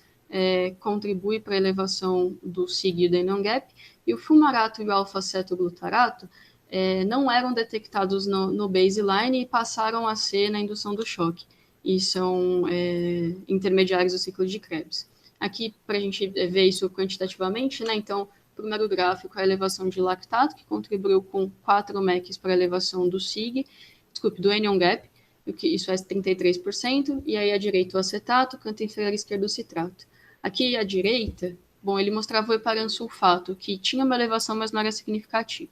contribui para a elevação do SIG e do anion gap, e o fumarato e o alfa-cetoglutarato não eram detectados no baseline e passaram a ser na indução do choque, e são intermediários do ciclo de Krebs. Aqui, para a gente ver isso quantitativamente, né, então, o primeiro gráfico é a elevação de lactato, que contribuiu com 4 MECs para a elevação do SIG, do anion gap, isso é 33%, e aí à direita o acetato, canto inferior esquerdo o citrato. Aqui à direita, ele mostrava o heparansulfato, que tinha uma elevação, mas não era significativa.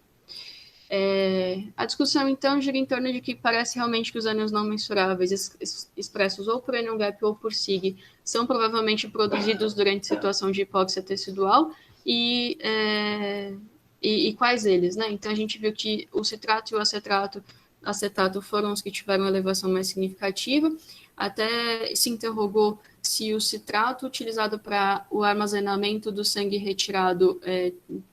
A discussão, então, gira em torno de que parece realmente que os ânions não mensuráveis, expressos ou por anion gap ou por SIG, são provavelmente produzidos durante situação de hipóxia tecidual, e quais eles, né? Então, a gente viu que o citrato e o acetato foram os que tiveram elevação mais significativa. Até se interrogou se o citrato utilizado para o armazenamento do sangue retirado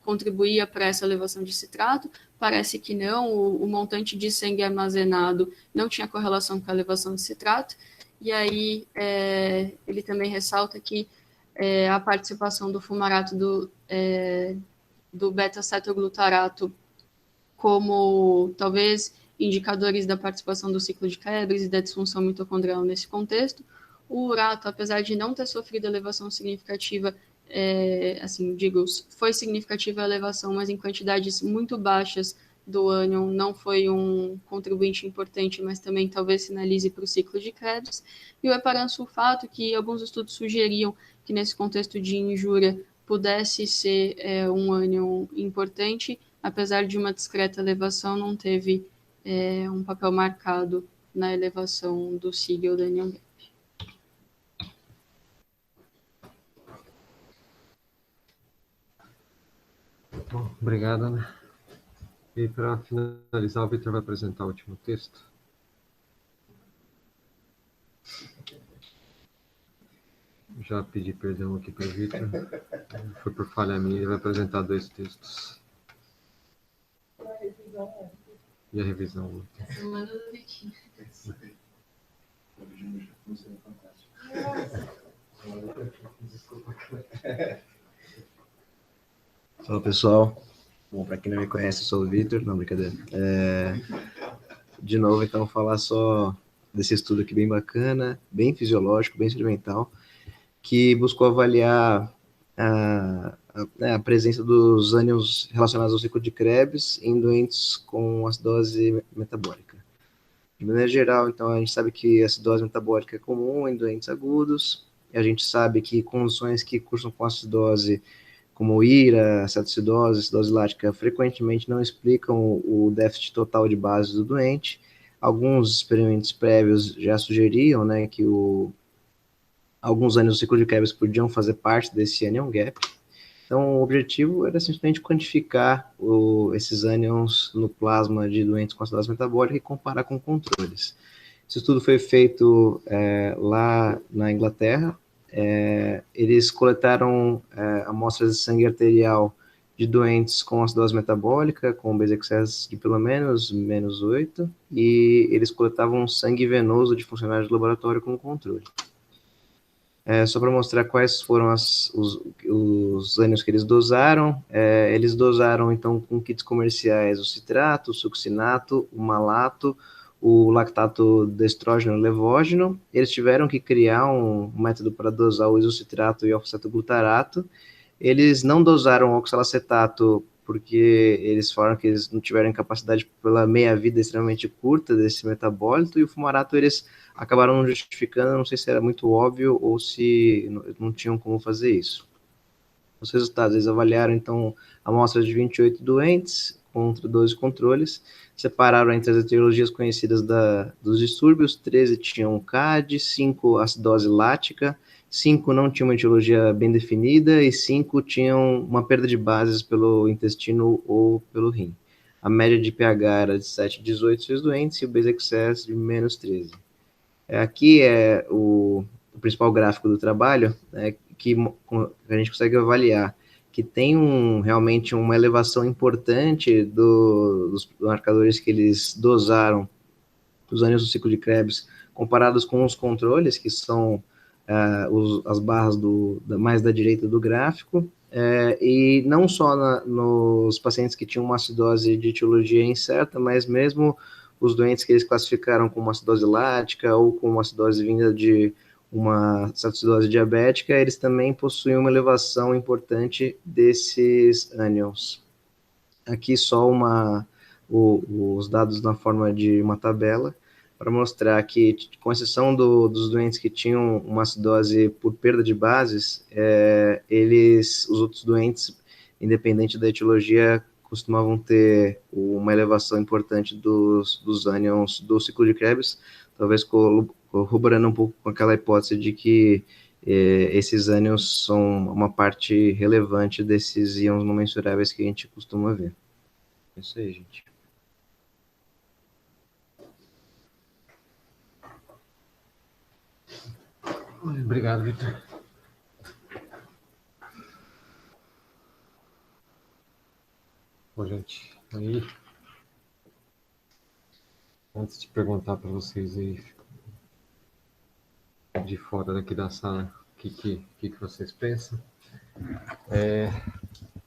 contribuía para essa elevação de citrato. Parece que não, o montante de sangue armazenado não tinha correlação com a elevação de citrato. E aí ele também ressalta que a participação do fumarato do beta-cetoglutarato como talvez indicadores da participação do ciclo de Krebs e da disfunção mitocondrial nesse contexto. O urato, apesar de não ter sofrido elevação significativa, foi significativa a elevação, mas em quantidades muito baixas do ânion, não foi um contribuinte importante, mas também talvez sinalize para o ciclo de Krebs. E o heparansulfato, que alguns estudos sugeriam que nesse contexto de injúria pudesse ser um ânion importante, apesar de uma discreta elevação, não teve um papel marcado na elevação do SIG ou do anion gap. Bom, obrigado, Ana. E para finalizar, o Victor vai apresentar o último texto. Já pedi perdão aqui para o Victor. Foi por falha minha, ele vai apresentar 2 textos. E a revisão. Semana do Vitinho. Fala, pessoal. Bom, para quem não me conhece, eu sou o Victor. Não, brincadeira. De novo, então, falar só desse estudo aqui bem bacana, bem fisiológico, bem experimental, que buscou avaliar a presença dos ânions relacionados ao ciclo de Krebs em doentes com acidose metabólica. De maneira geral, então, a gente sabe que a acidose metabólica é comum em doentes agudos, e a gente sabe que condições que cursam com acidose, como IRA, cetoacidose, acidose lática, frequentemente não explicam o déficit total de base do doente. Alguns experimentos prévios já sugeriam, né, que alguns ânions do ciclo de Krebs podiam fazer parte desse anion gap. Então, o objetivo era simplesmente quantificar esses ânions no plasma de doentes com acidose metabólica e comparar com controles. Esse estudo foi feito lá na Inglaterra. Eles coletaram amostras de sangue arterial de doentes com acidose metabólica, com base excess de pelo menos -8, e eles coletavam sangue venoso de funcionários de laboratório como controle. Só para mostrar quais foram os ânions que eles dosaram. Eles dosaram, então, com kits comerciais o citrato, o succinato, o malato, o lactato destrógeno levógeno. Eles tiveram que criar um método para dosar o isocitrato e o alfa-cetoglutarato. Eles não dosaram o oxalacetato porque eles falaram que eles não tiveram capacidade pela meia-vida extremamente curta desse metabólito, e o fumarato eles acabaram não justificando, não sei se era muito óbvio ou se não tinham como fazer isso. Os resultados, eles avaliaram, então, amostras de 28 doentes contra 12 controles, separaram entre as etiologias conhecidas dos distúrbios, 13 tinham CAD, 5 acidose lática, 5 não tinham uma etiologia bem definida e 5 tinham uma perda de bases pelo intestino ou pelo rim. A média de pH era de 7,18 seus doentes e o base excess de menos 13. Aqui é o principal gráfico do trabalho, né, que a gente consegue avaliar que tem realmente uma elevação importante dos marcadores que eles dosaram dos ânions do ciclo de Krebs, comparados com os controles, que são as barras mais da direita do gráfico, e não só nos pacientes que tinham uma acidose de etiologia incerta, mas mesmo os doentes que eles classificaram como acidose lática ou com uma acidose vinda de uma acidose diabética, eles também possuem uma elevação importante desses ânions. Aqui só os dados na forma de uma tabela, para mostrar que, com exceção dos doentes que tinham uma acidose por perda de bases, os outros doentes, independente da etiologia, costumavam ter uma elevação importante dos ânions do ciclo de Krebs, talvez corroborando um pouco com aquela hipótese de que esses ânions são uma parte relevante desses íons não mensuráveis que a gente costuma ver. É isso aí, gente. Obrigado, Vitor. Bom, gente, aí, antes de perguntar para vocês aí, de fora daqui da sala, o que vocês pensam,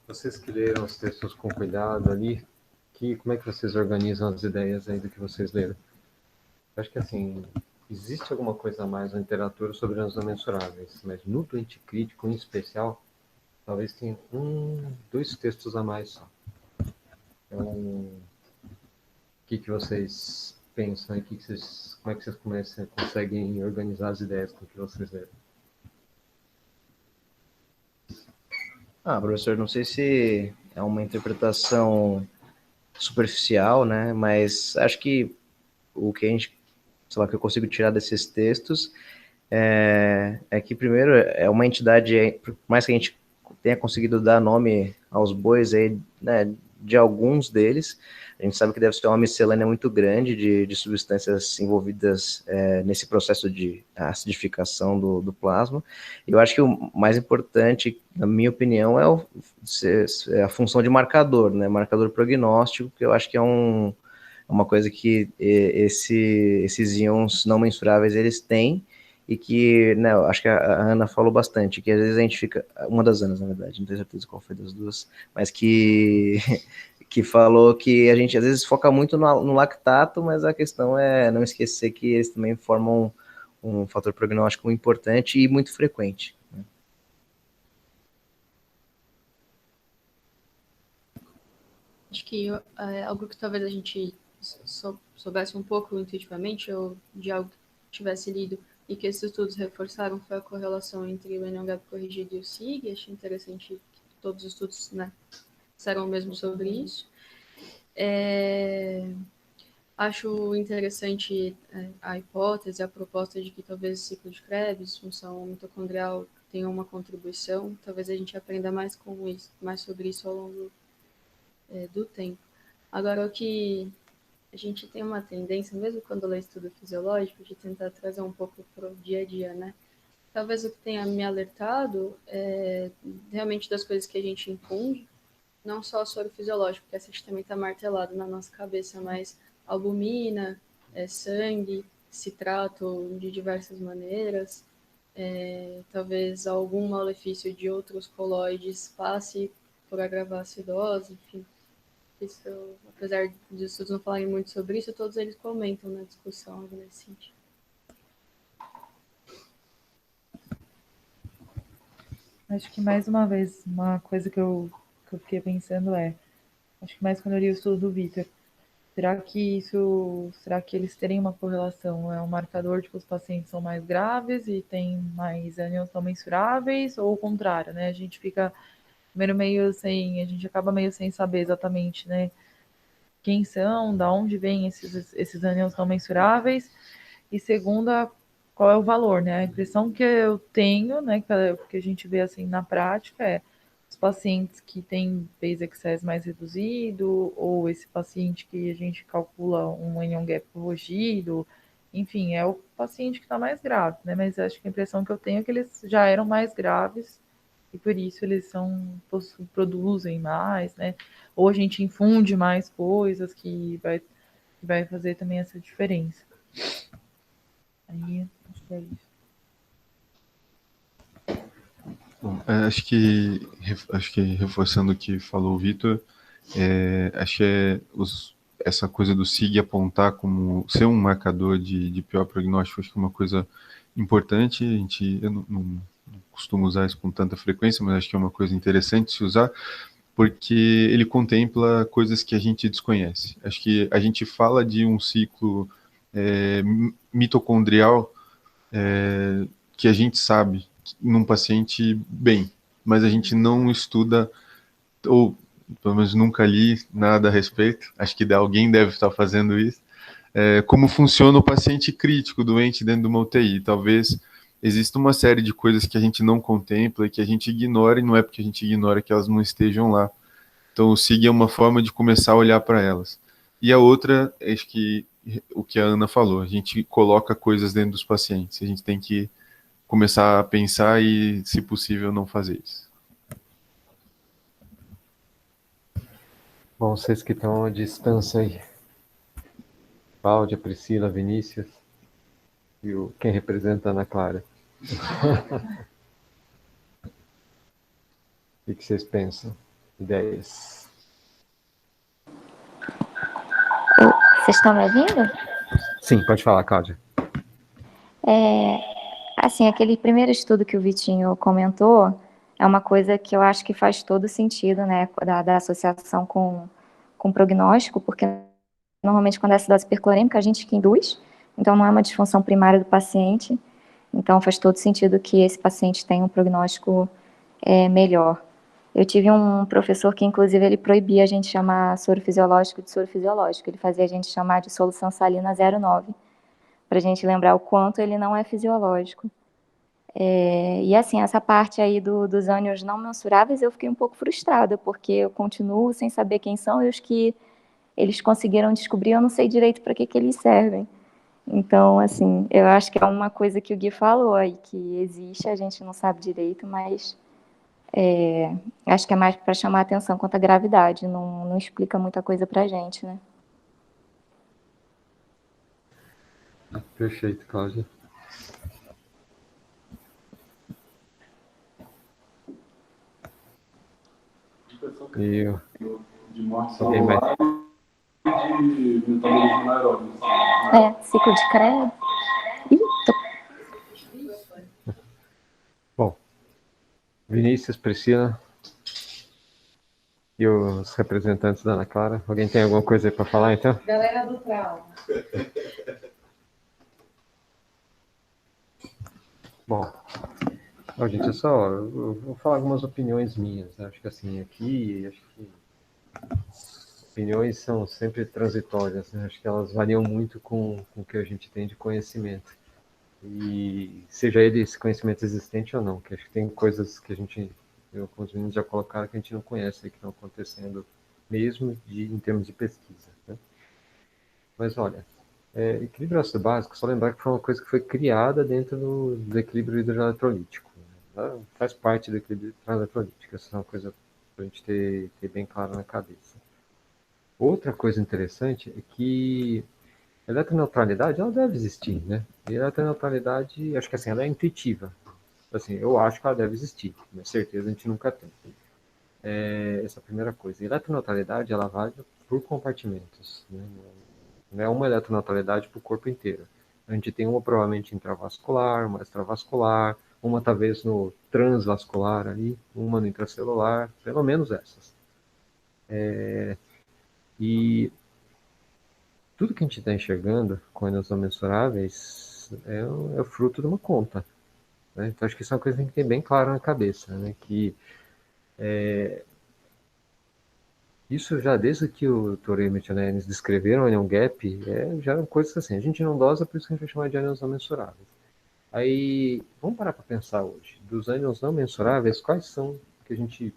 vocês que leram os textos com cuidado ali, como é que vocês organizam as ideias aí do que vocês leram? Eu acho que, assim, existe alguma coisa a mais na literatura sobre ânions não mensuráveis, mas no doente crítico, em especial, talvez tenha 2 textos a mais só. Então, o que vocês pensam e como é que vocês conseguem organizar as ideias com o que vocês leram? Professor, não sei se é uma interpretação superficial, né? Mas acho que o que que eu consigo tirar desses textos é que, primeiro, é uma entidade, por mais que a gente tenha conseguido dar nome aos bois aí, né, de alguns deles, a gente sabe que deve ser uma miscelânea muito grande de substâncias envolvidas nesse processo de acidificação do plasma. E eu acho que o mais importante, na minha opinião, é a função de marcador, né, marcador prognóstico, que eu acho que é uma coisa que esses íons não mensuráveis eles têm, e que, né, eu acho que a Ana falou bastante, que às vezes a gente fica, uma das Anas, na verdade, não tenho certeza qual foi das duas, mas que falou que a gente às vezes foca muito no lactato, mas a questão é não esquecer que eles também formam um fator prognóstico importante e muito frequente. Acho que algo que talvez a gente soubesse um pouco intuitivamente, ou de algo que tivesse lido, e que esses estudos reforçaram, foi a correlação entre o anion gap corrigido e o SIG. Achei interessante que todos os estudos, né, disseram o mesmo sobre isso. Acho interessante a hipótese, a proposta de que talvez o ciclo de Krebs, função mitocondrial, tenha uma contribuição. Talvez a gente aprenda mais sobre isso ao longo do tempo. Agora, o que a gente tem uma tendência, mesmo quando lê estudo fisiológico, de tentar trazer um pouco para o dia a dia, né? Talvez o que tenha me alertado é realmente das coisas que a gente infunde, não só soro fisiológico, porque essa também está martelado na nossa cabeça, mas albumina, sangue, citrato de diversas maneiras, talvez algum malefício de outros coloides passe por agravar a acidose, enfim. Isso, apesar de os estudos não falarem muito sobre isso, todos eles comentam na discussão, algo nesse sentido. Acho que, mais uma vez, uma coisa que eu fiquei pensando acho que mais quando eu li o estudo do Vitor. Será que eles terem uma correlação? É um marcador de que os pacientes são mais graves e têm mais ânions não mensuráveis, ou o contrário, né? A gente fica a gente acaba meio sem saber exatamente, né? Quem são, da onde vêm esses ânions não mensuráveis, e segunda, qual é o valor, né? A impressão que eu tenho, né, que a gente vê assim na prática é os pacientes que têm base excess mais reduzido, ou esse paciente que a gente calcula um anion gap corrigido, enfim, é o paciente que está mais grave, né? Mas acho que a impressão que eu tenho é que eles já eram mais graves e por isso eles produzem mais, né? Ou a gente infunde mais coisas que vai fazer também essa diferença. Aí, acho que é isso. Bom, acho que reforçando o que falou o Vitor, acho que essa coisa do SIG apontar como ser um marcador de pior prognóstico, acho que é uma coisa importante. Eu não costumo usar isso com tanta frequência, mas acho que é uma coisa interessante se usar, porque ele contempla coisas que a gente desconhece. Acho que a gente fala de um ciclo mitocondrial que a gente sabe num paciente bem, mas a gente não estuda, ou pelo menos nunca li nada a respeito, acho que alguém deve estar fazendo isso, como funciona o paciente crítico, doente dentro de uma UTI. Talvez exista uma série de coisas que a gente não contempla e que a gente ignora, e não é porque a gente ignora que elas não estejam lá. Então o SIG é uma forma de começar a olhar para elas. E a outra, acho que o que a Ana falou, a gente coloca coisas dentro dos pacientes, a gente tem que começar a pensar e, se possível, não fazer isso. Bom, vocês que estão à distância aí, Cláudia, Priscila, Vinícius, e quem representa a Ana Clara. O que vocês pensam? Ideias? Vocês estão me ouvindo? Sim, pode falar, Cláudia. Assim, aquele primeiro estudo que o Vitinho comentou é uma coisa que eu acho que faz todo sentido, né, da associação com prognóstico, porque normalmente quando é acidose hiperclorêmica a gente que induz, então não é uma disfunção primária do paciente, então faz todo sentido que esse paciente tenha um prognóstico melhor. Eu tive um professor que, inclusive, ele proibia a gente chamar soro fisiológico de soro fisiológico, ele fazia a gente chamar de solução salina 0,9, para a gente lembrar o quanto ele não é fisiológico. E assim, essa parte aí dos ânions não mensuráveis, eu fiquei um pouco frustrada, porque eu continuo sem saber quem são, e os que eles conseguiram descobrir, eu não sei direito para que eles servem. Então, assim, eu acho que é uma coisa que o Gui falou aí, que existe, a gente não sabe direito, mas acho que é mais para chamar a atenção quanto à gravidade, não explica muita coisa para a gente, né? Perfeito, Cláudia. E de morte alguém mais? de metabolismo anaeróbio. Ciclo de Krebs. Bom, Vinícius, Priscila e os representantes da Ana Clara. Alguém tem alguma coisa aí para falar, então? Galera do trauma. Bom, gente, eu vou falar algumas opiniões minhas. Né? Acho que assim, acho que opiniões são sempre transitórias. Né? Acho que elas variam muito com o que a gente tem de conhecimento. E seja ele esse conhecimento existente ou não, que acho que tem coisas que como os meninos já colocaram, que a gente não conhece, que estão acontecendo mesmo em termos de pesquisa. Né? Mas olha, equilíbrio ácido básico, só lembrar que foi uma coisa que foi criada dentro do equilíbrio hidroeletrolítico. Né? Faz parte do equilíbrio hidroeletrolítico, essa é uma coisa para a gente ter bem claro na cabeça. Outra coisa interessante é que a eletroneutralidade, ela deve existir, né? E a eletroneutralidade, acho que assim, ela é intuitiva. Assim, eu acho que ela deve existir, mas certeza a gente nunca tem. Essa é a primeira coisa. A eletroneutralidade, ela vale por compartimentos, né? Não é uma eletroneutralidade para o corpo inteiro. A gente tem uma provavelmente intravascular, uma extravascular, uma talvez no transvascular ali, uma no intracelular, pelo menos essas. E tudo que a gente está enxergando com ânions não mensuráveis é o fruto de uma conta, né? Então, acho que isso é uma coisa que tem que ter bem claro na cabeça, né? Que isso já desde que o Toray e o Michelinie descreveram o onion gap, já eram coisas assim, a gente não dosa, por isso que a gente vai chamar de ânions não mensuráveis. Aí, vamos parar para pensar hoje. Dos ânions não mensuráveis, quais são que a gente,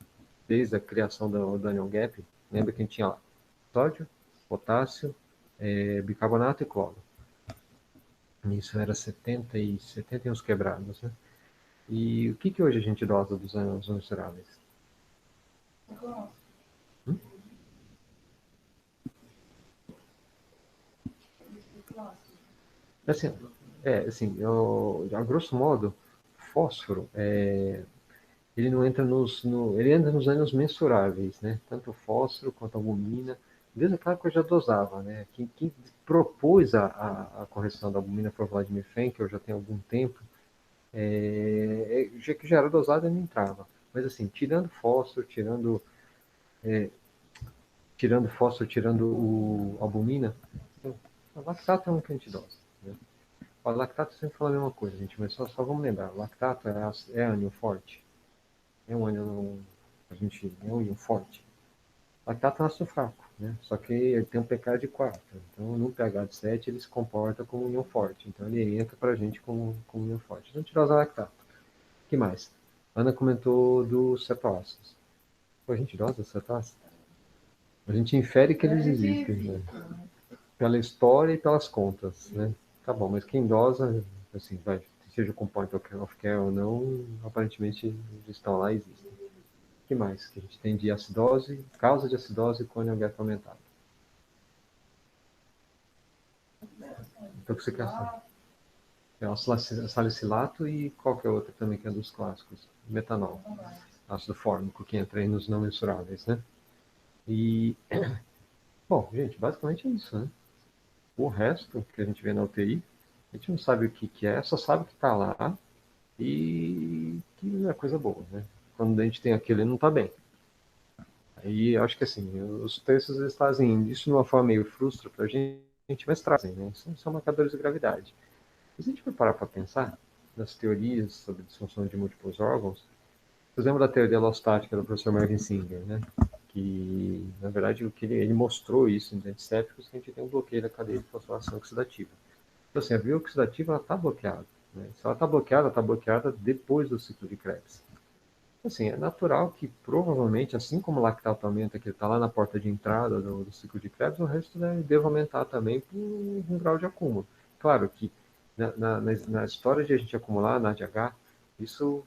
desde a criação do onion gap, lembra que a gente tinha lá sódio, potássio, bicarbonato e cloro. Isso era 70 e uns quebrados, né? E o que hoje a gente dosa dos ânions não mensuráveis? Hum? Assim, a grosso modo, fósforo, ele não entra ele entra nos ânions mensuráveis, né? Tanto o fósforo quanto a albumina. Desde claro que eu já dosava, né? Quem propôs a correção da albumina foi o Vladimir Fenkel, já tem algum tempo, já que já era dosado e não entrava. Mas assim, tirando fósforo, tirando a albumina, a lactato é um que a gente dosa, né? O lactato sempre fala a mesma coisa, gente, mas só vamos lembrar, o lactato é ânion forte, é um ânion, é um ânion forte. O lactato é um ácido fraco, né? Só que ele tem um pH de 4, então no pH de 7 ele se comporta como um ânion forte, então ele entra pra gente como um ânion forte. Então a gente dosa lactato. O que mais? A Ana comentou dos cetoácidos. Pô, a gente dosa cetoácidos? A gente infere que eles existem, né? Pela história e pelas contas, né? Tá bom, mas quem dosa, assim, seja com point of care ou não, aparentemente eles estão lá e existem. O que mais que a gente tem de acidose, causa de acidose com ânion gap aumentado? Então, o que você quer saber? É o salicilato e qualquer outro também que é dos clássicos. Metanol, ácido fórmico, que entra aí nos não mensuráveis, né? E, bom, gente, basicamente é isso, né? O resto que a gente vê na UTI, a gente não sabe o que é, só sabe que está lá e que é coisa boa, né? Quando a gente tem aquilo, ele não está bem. Aí eu acho que assim, os textos eles trazem isso de uma forma meio frustra para a gente, mas trazem, né? São marcadores de gravidade. E se a gente for parar para pensar nas teorias sobre disfunção de múltiplos órgãos, vocês lembram da teoria alostática do professor Marvin Singer, né? Que, na verdade, o que ele mostrou isso em antissépticos, que a gente tem um bloqueio da cadeia de fosforilação oxidativa. Então, assim, a via oxidativa está bloqueada, né? Se ela está bloqueada depois do ciclo de Krebs. Assim, é natural que provavelmente, assim como o lactato aumenta, que está lá na porta de entrada do ciclo de Krebs, o resto deve aumentar também por um grau de acúmulo. Claro que na história de a gente acumular na ADH, isso,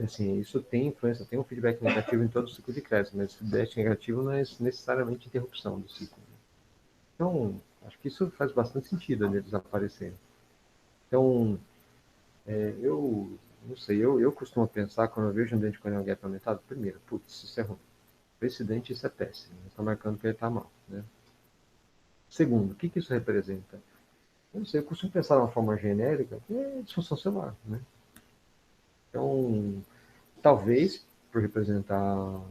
assim, isso tem influência, tem um feedback negativo em todo o ciclo de Krebs, mas o feedback negativo não é necessariamente interrupção do ciclo. Então, acho que isso faz bastante sentido eles aparecerem. Então, eu não sei, eu costumo pensar, quando eu vejo um dente com ânion gap aumentado, primeiro, putz, isso é ruim. Esse dente, isso é péssimo, está marcando que ele está mal, né? Segundo, o que isso representa? Eu não sei, eu costumo pensar de uma forma genérica, que é disfunção celular, né? Então, talvez, por representar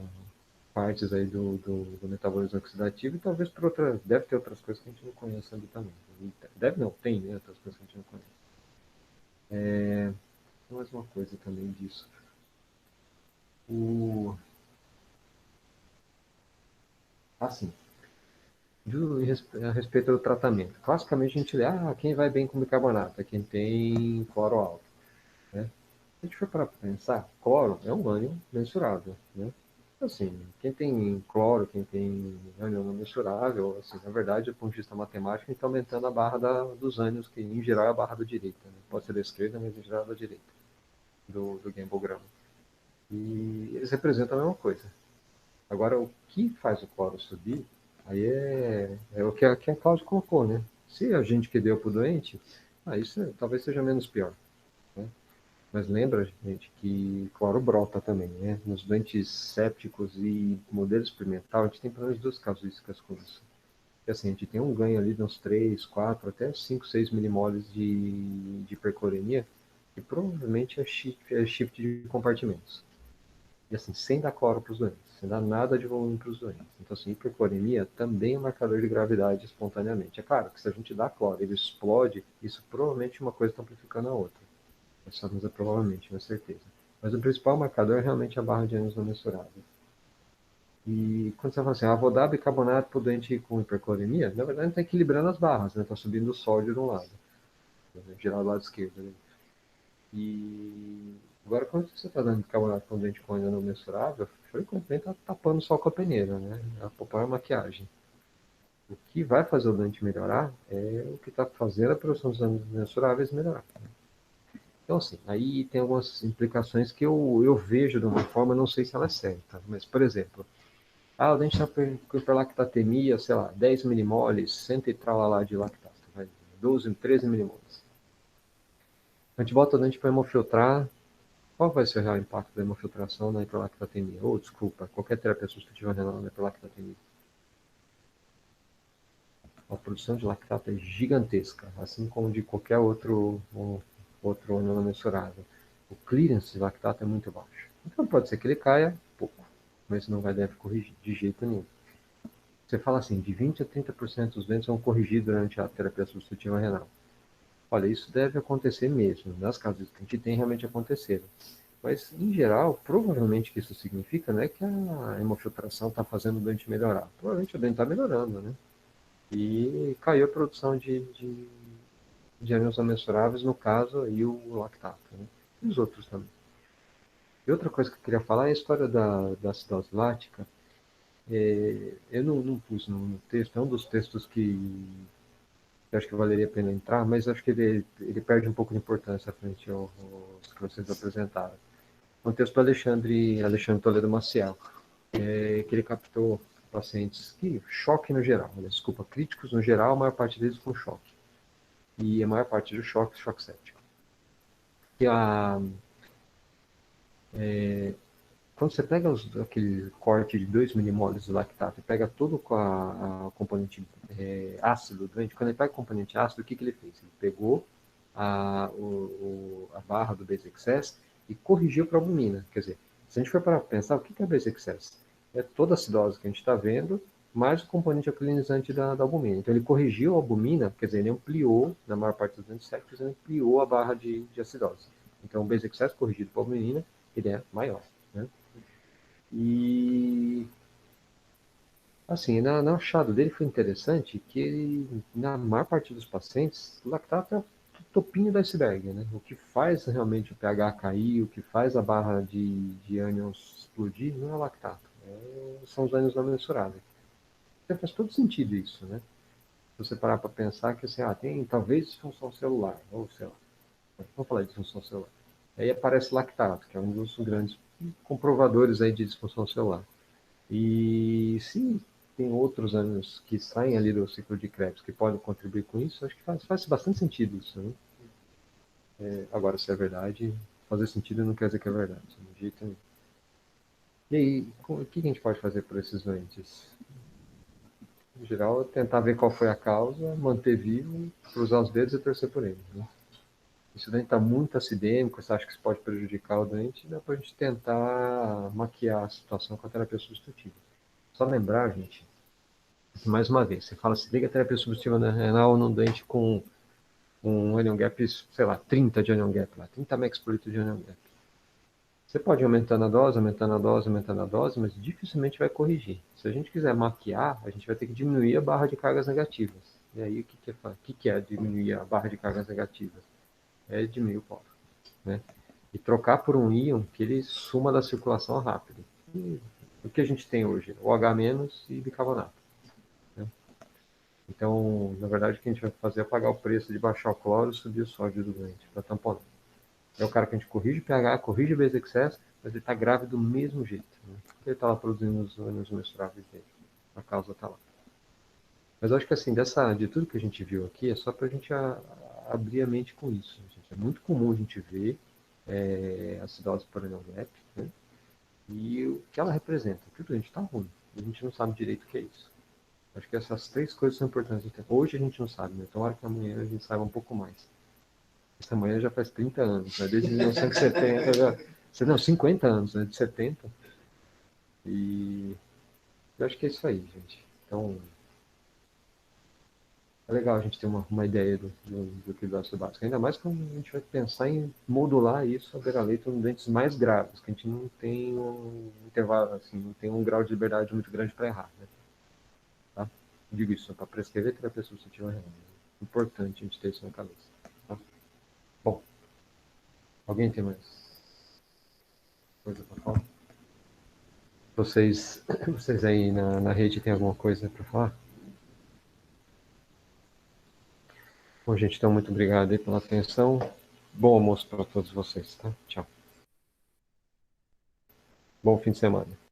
partes aí do metabolismo oxidativo, e talvez por outras, deve ter outras coisas que a gente não conhece ali também. Deve não, tem, né, outras coisas que a gente não conhece. Mais uma coisa também disso. Assim, a respeito do tratamento. Classicamente a gente lê, quem vai bem com bicarbonato? É quem tem cloro alto, né? Se a gente for para pensar, cloro é um ânion mensurável, né? Assim, quem tem cloro, quem tem ânion não mensurável, assim, na verdade, do ponto de vista matemático, a gente está aumentando a barra dos ânions, que em geral é a barra da direita, né? Pode ser da esquerda, mas em geral é da direita, do Gamble-grama. E eles representam a mesma coisa. Agora, o que faz o cloro subir, aí é o que a Cláudia colocou, né? Se a gente que deu para o doente, isso talvez seja menos pior, né? Mas lembra, gente, que cloro brota também, né? Nos doentes sépticos e modelo experimental, a gente tem pelo menos duas casuísticas com isso. E assim, a gente tem um ganho ali de uns 3, 4, até 5, 6 milimoles de hipercloremia, que provavelmente é shift de compartimentos. E assim, sem dar cloro para os doentes, sem dar nada de volume para os doentes. Então, assim, hipercloремia também é marcador de gravidade espontaneamente. É claro que se a gente dá cloro e ele explode, isso provavelmente uma coisa está amplificando a outra. Essa é provavelmente, não é certeza. Mas o principal marcador é realmente a barra de ânions não mensurável. E quando você fala assim, vou dar bicarbonato para o doente com hipercloремia, na verdade está equilibrando as barras, né? Está subindo o sódio de um lado, geral do lado esquerdo. Né? E agora, quando você está dando bicarbonato para um doente com ânion não mensurável, frequentemente está tapando só com a peneira, né? A popular maquiagem. O que vai fazer o doente melhorar é o que está fazendo a produção dos ânions mensuráveis melhorar. Então, assim, aí tem algumas implicações que eu vejo de uma forma, não sei se ela é certa, mas, por exemplo, o dente está com hiperlactatemia, sei lá, 10 milimoles, 100 e tralalá de lactato, 12, 13 milimoles. A gente bota o dente para hemofiltrar, qual vai ser o real impacto da hemofiltração na hiperlactatemia? Ou, desculpa, qualquer terapia substitutiva renal na hiperlactatemia. A produção de lactato é gigantesca, assim como de qualquer outro ânion mensurável. O clearance de lactato é muito baixo. Então pode ser que ele caia pouco, mas não deve corrigir de jeito nenhum. Você fala assim, de 20 a 30% dos doentes vão corrigir durante a terapia substitutiva renal. Olha, isso deve acontecer mesmo. Nas casos que a gente tem, realmente aconteceram. Mas, em geral, provavelmente o que isso significa não é que a hemofiltração está fazendo o doente melhorar. Provavelmente o doente está melhorando, né? E caiu a produção de ânions não mensuráveis, no caso, e o lactato. Né? E os outros também. E outra coisa que eu queria falar é a história da acidose lática. Eu não pus no texto, é um dos textos que eu acho que valeria a pena entrar, mas acho que ele perde um pouco de importância frente aos que vocês apresentaram. Um texto do Alexandre Toledo Maciel, que ele captou pacientes que choque no geral, desculpa, críticos no geral, a maior parte deles com choque. E a maior parte do choque séptico. E quando você pega aquele corte de 2 milimoles de lactato e pega todo com a componente ácido do doente, quando ele pega o componente ácido, o que ele fez? Ele pegou a barra do base excess e corrigiu para a albumina. Quer dizer, se a gente for para pensar, o que é base excess? É toda a acidose que a gente está vendo, mais o componente alcalinizante da albumina. Então ele corrigiu a albumina, quer dizer, ele ampliou, na maior parte dos doentes sépticos, ele ampliou a barra de acidose. Então o base excess corrigido para a albumina, ele é maior. Né? E assim, no achado dele foi interessante que ele, na maior parte dos pacientes, o lactato é o topinho do iceberg, né? O que faz realmente o pH cair, o que faz a barra de ânions explodir, não é o lactato, são os ânions não mensuráveis. Então faz todo sentido isso, né? Se você parar para pensar que assim, tem talvez disfunção celular, ou sei lá, vamos falar de disfunção celular. Aí aparece lactato, que é um dos grandes comprovadores aí de disfunção celular. E se tem outros ânions que saem ali do ciclo de Krebs que podem contribuir com isso, acho que faz bastante sentido isso. Né? Agora, se é verdade, fazer sentido não quer dizer que é verdade, de jeito nenhum. E aí, o que a gente pode fazer por esses doentes? Em geral, tentar ver qual foi a causa, manter vivo, cruzar os dedos e torcer por ele. Né? Se o doente está muito acidêmico, você acha que isso pode prejudicar o doente, dá para a gente tentar maquiar a situação com a terapia substitutiva. Só lembrar, gente, que mais uma vez, você fala assim, liga a terapia substitutiva renal num doente com um anion gap, sei lá, 30 de anion gap, 30 mex por litro de anion gap. Você pode ir aumentando a dose, mas dificilmente vai corrigir. Se a gente quiser maquiar, a gente vai ter que diminuir a barra de cargas negativas. E aí, o que é diminuir a barra de cargas negativas? É diminuir o polo. Né? E trocar por um íon que ele suma da circulação rápido. E o que a gente tem hoje? OH- e bicarbonato. Né? Então, na verdade, o que a gente vai fazer é pagar o preço de baixar o cloro e subir o sódio do doente para tamponar. É o cara que a gente corrige o pH, corrige o base excess, mas ele está grávido do mesmo jeito. Né? Porque ele está lá produzindo os ânions mensuráveis dele. A causa está lá. Mas eu acho que assim, de tudo que a gente viu aqui, é só para a gente abrir a mente com isso. Gente. É muito comum a gente ver acidose por anion gap, né? E o que ela representa. Que a gente está ruim. A gente não sabe direito o que é isso. Acho que essas 3 coisas são importantes. Hoje a gente não sabe, né? Tomara que amanhã a gente saiba um pouco mais. Essa manhã já faz 30 anos, né? Desde 1970 Não, 50 anos, né? De 70. E eu acho que é isso aí, gente. Então, é legal a gente ter uma ideia do equilíbrio básico. Ainda mais quando a gente vai pensar em modular isso a beira-leito nos doentes mais graves, que a gente não tem um intervalo, assim, não tem um grau de liberdade muito grande para errar, né? Tá? Digo isso para prescrever terapia substitutiva renal. Importante a gente ter isso na cabeça. Tá? Bom, alguém tem mais coisa para falar? Vocês aí na rede tem alguma coisa para falar? Bom, gente, então muito obrigado aí pela atenção. Bom almoço para todos vocês, tá? Tchau. Bom fim de semana.